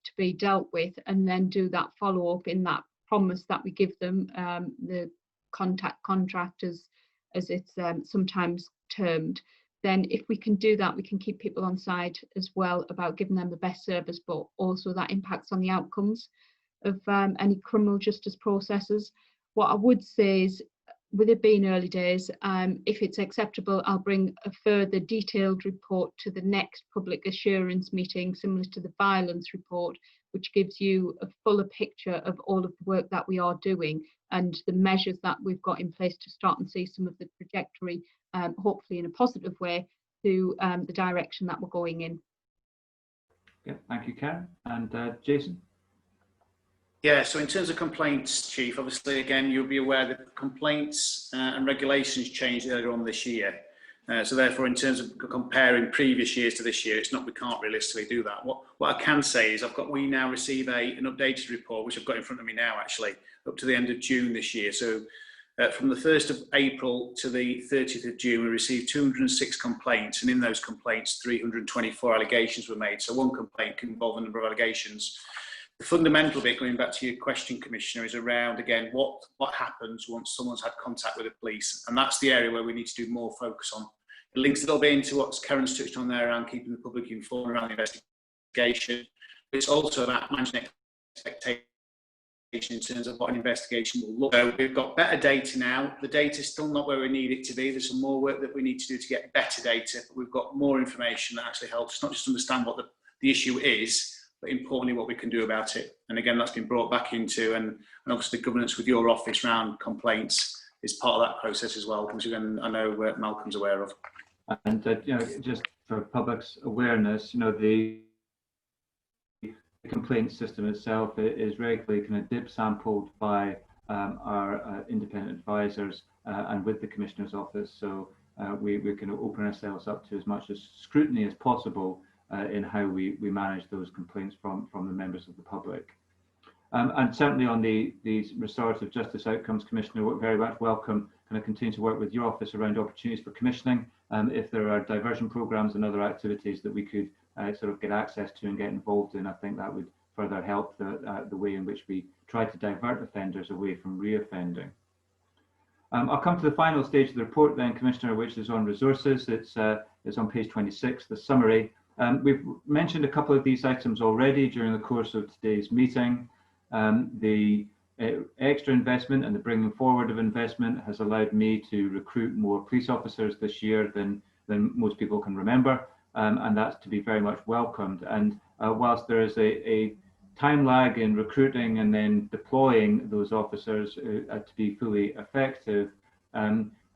to be dealt with, and then do that follow up in that promise that we give them, the contact contractors, as it's sometimes termed. Then if we can do that, we can keep people on side as well about giving them the best service, but also that impacts on the outcomes of any criminal justice processes. What I would say is, with it being early days, if it's acceptable, I'll bring a further detailed report to the next public assurance meeting, similar to the violence report, which gives you a fuller picture of all of the work that we are doing and the measures that we've got in place to start and see some of the trajectory, hopefully in a positive way, to the direction that we're going in. Yeah, thank you, Karen. And Jason? Yeah, so in terms of complaints, Chief, obviously, again, you'll be aware that complaints and regulations changed earlier on this year. So therefore, in terms of comparing previous years to this year, we can't realistically do that. What I can say is we now receive an updated report, which I've got in front of me now, actually, up to the end of June this year. So from the 1st of April to the 30th of June, we received 206 complaints, and in those complaints, 324 allegations were made. So one complaint can involve a number of allegations. The fundamental bit, going back to your question, Commissioner, is around, again, what happens once someone's had contact with the police, and that's the area where we need to do more focus on. It links a little bit into what Karen's touched on there around keeping the public informed around the investigation, but it's also about managing expectations in terms of what an investigation will look like. So we've got better data now. The data is still not where we need it to be. There's some more work that we need to do to get better data, but we've got more information that actually helps not just understand what the issue is, but importantly what we can do about it. And again, that's been brought back into, and obviously governance with your office around complaints is part of that process as well, which again I know Malcolm's aware of. And just for public's awareness, the complaint system itself is regularly kind of dip sampled by our independent advisors and with the Commissioner's office. So we can open ourselves up to as much as scrutiny as possible in how we manage those complaints from the members of the public. And certainly on these restorative justice outcomes, Commissioner, we're very much welcome kind of continue to work with your office around opportunities for commissioning. If there are diversion programs and other activities that we could sort of get access to and get involved in, I think that would further help the way in which we try to divert offenders away from reoffending. I'll come to the final stage of the report then, Commissioner, which is on resources. It's on page 26, the summary. We've mentioned a couple of these items already during the course of today's meeting. The extra investment and the bringing forward of investment has allowed me to recruit more police officers this year than most people can remember, and that's to be very much welcomed. And whilst there is a time lag in recruiting and then deploying those officers to be fully effective,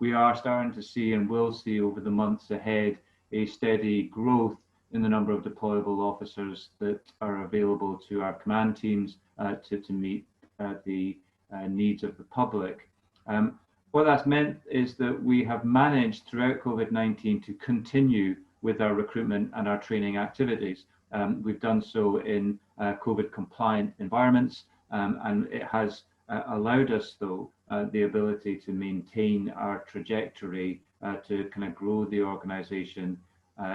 we are starting to see and will see over the months ahead a steady growth in the number of deployable officers that are available to our command teams to meet the needs of the public. What that's meant is that we have managed throughout COVID-19 to continue with our recruitment and our training activities. We've done so in COVID compliant environments, and it has allowed us, though, the ability to maintain our trajectory to kind of grow the organisation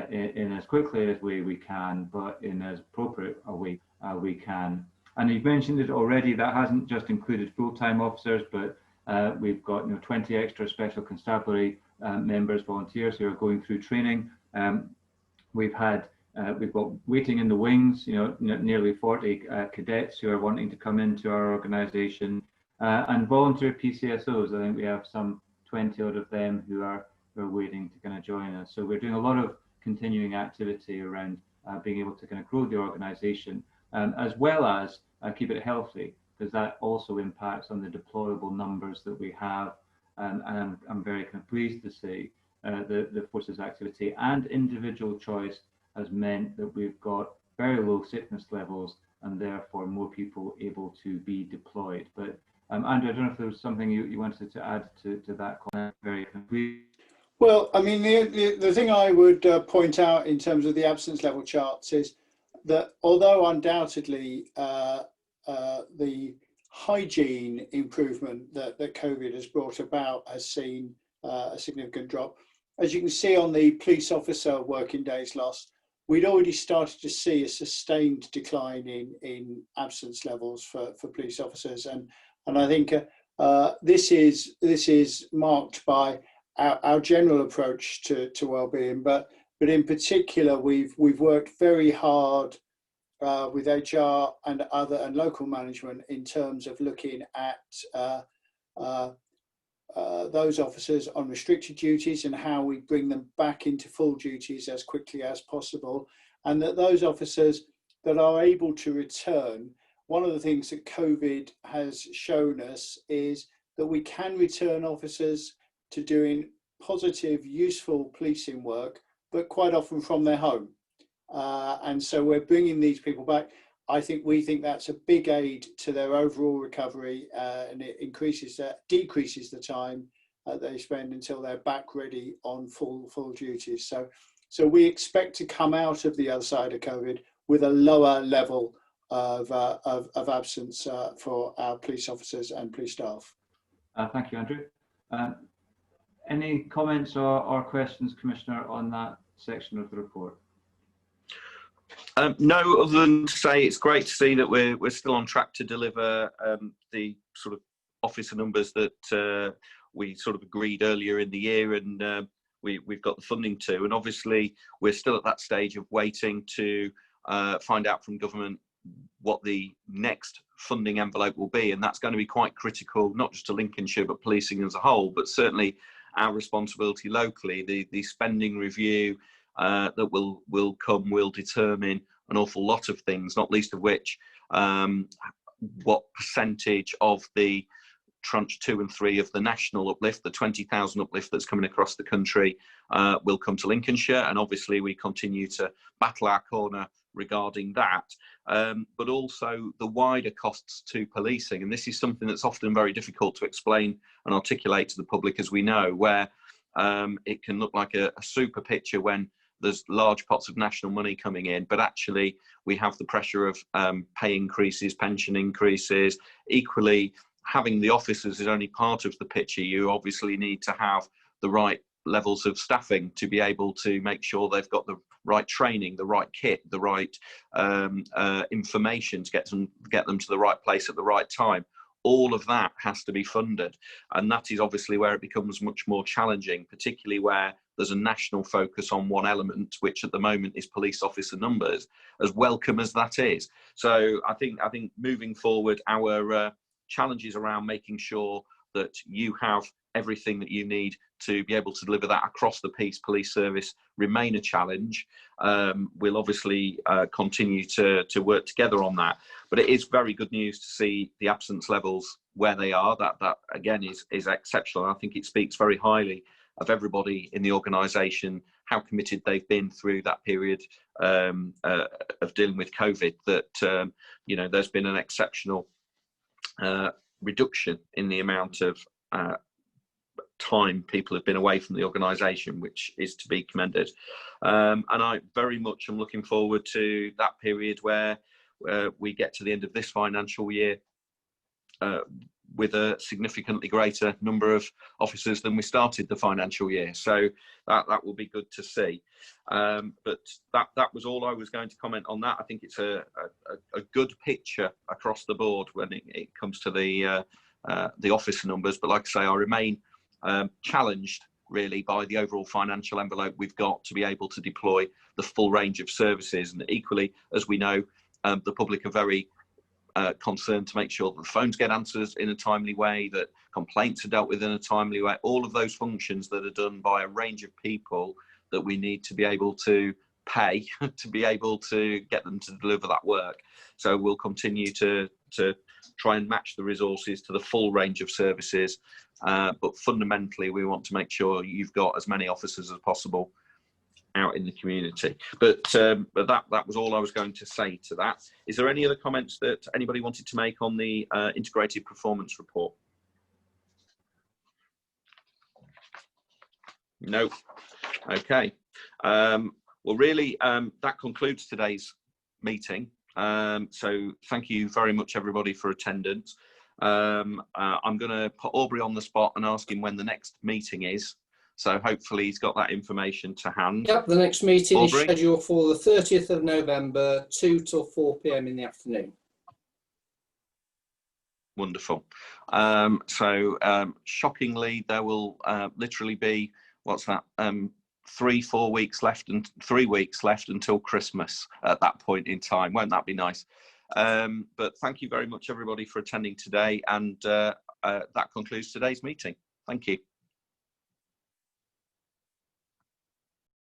in as quickly as we can, but in as appropriate a way we can. And you've mentioned it already, that hasn't just included full-time officers, but We've got 20 extra special constabulary members, volunteers who are going through training. We've got waiting in the wings, nearly 40 cadets who are wanting to come into our organisation, and volunteer PCSOs. I think we have some 20 odd of them who are waiting to kind of join us. So we're doing a lot of continuing activity around being able to kind of grow the organisation, as well as keep it healthy, because that also impacts on the deployable numbers that we have. And I'm very kind of pleased to say the forces activity and individual choice has meant that we've got very low sickness levels and therefore more people able to be deployed. But Andrew, I don't know if there was something you wanted to add to that comment. Very complete. Well, I mean, the thing I would point out in terms of the absence level charts is that although undoubtedly the hygiene improvement that COVID has brought about has seen a significant drop, as you can see on the police officer working days lost, we'd already started to see a sustained decline in absence levels for police officers, and I think this is marked by our general approach to wellbeing, but in particular we've worked very hard with HR and local management in terms of looking at those officers on restricted duties and how we bring them back into full duties as quickly as possible, and that those officers that are able to return, one of the things that COVID has shown us is that we can return officers to doing positive, useful policing work, but quite often from their home. And so we're bringing these people back. We think that's a big aid to their overall recovery, and it decreases the time they spend until they're back ready on full duties. So we expect to come out of the other side of COVID with a lower level of absence for our police officers and police staff. Thank you, Andrew. Any comments or questions, Commissioner, on that section of the report? No, other than to say it's great to see that we're still on track to deliver the sort of officer numbers that we sort of agreed earlier in the year, and we've got the funding to. And obviously we're still at that stage of waiting to find out from government what the next funding envelope will be, and that's going to be quite critical, not just to Lincolnshire but policing as a whole, but certainly our responsibility locally. The spending review that will come will determine an awful lot of things, not least of which what percentage of the tranche 2 and 3 of the national uplift, the 20,000 uplift that's coming across the country, will come to Lincolnshire. And obviously we continue to battle our corner regarding that, but also the wider costs to policing. And this is something that's often very difficult to explain and articulate to the public, as we know, where it can look like a super picture when there's large pots of national money coming in, but actually we have the pressure of pay increases, pension increases. Equally, having the officers is only part of the picture. You obviously need to have the right levels of staffing to be able to make sure they've got the right training, the right kit, the right information to get them to the right place at the right time. All of that has to be funded, and that is obviously where it becomes much more challenging, particularly where there's a national focus on one element, which at the moment is police officer numbers, as welcome as that is. So I think moving forward, our challenges around making sure that you have everything that you need to be able to deliver that across the police service remain a challenge. We'll obviously continue to work together on that, but it is very good news to see the absence levels where they are. That again is exceptional. I think it speaks very highly of everybody in the organisation, how committed they've been through that period of dealing with COVID, that there's been an exceptional reduction in the amount of time people have been away from the organisation, which is to be commended. And I very much am looking forward to that period where we get to the end of this financial year with a significantly greater number of officers than we started the financial year. So that will be good to see. But that was all I was going to comment on that. I think it's a good picture across the board when it comes to the the officer numbers, but like I say, I remain challenged really by the overall financial envelope we've got to be able to deploy the full range of services. And equally, as we know, the public are very concerned to make sure that the phones get answers in a timely way, that complaints are dealt with in a timely way, all of those functions that are done by a range of people that we need to be able to pay to be able to get them to deliver that work. So we'll continue to try and match the resources to the full range of services, but fundamentally we want to make sure you've got as many officers as possible out in the community. But that was all I was going to say to that. Is there any other comments that anybody wanted to make on the integrated performance report? No. Okay. Well, really, that concludes today's meeting. So thank you very much, everybody, for attendance. I'm going to put Aubrey on the spot and ask him when the next meeting is. So hopefully he's got that information to hand. Yep, the next meeting Aubrey? is scheduled for the 30th of November, 2 till 4 p.m. in the afternoon. Wonderful. Shockingly, there will literally be, what's that, 3 weeks left until Christmas at that point in time. Won't that be nice? But thank you very much, everybody, for attending today. And that concludes today's meeting. Thank you.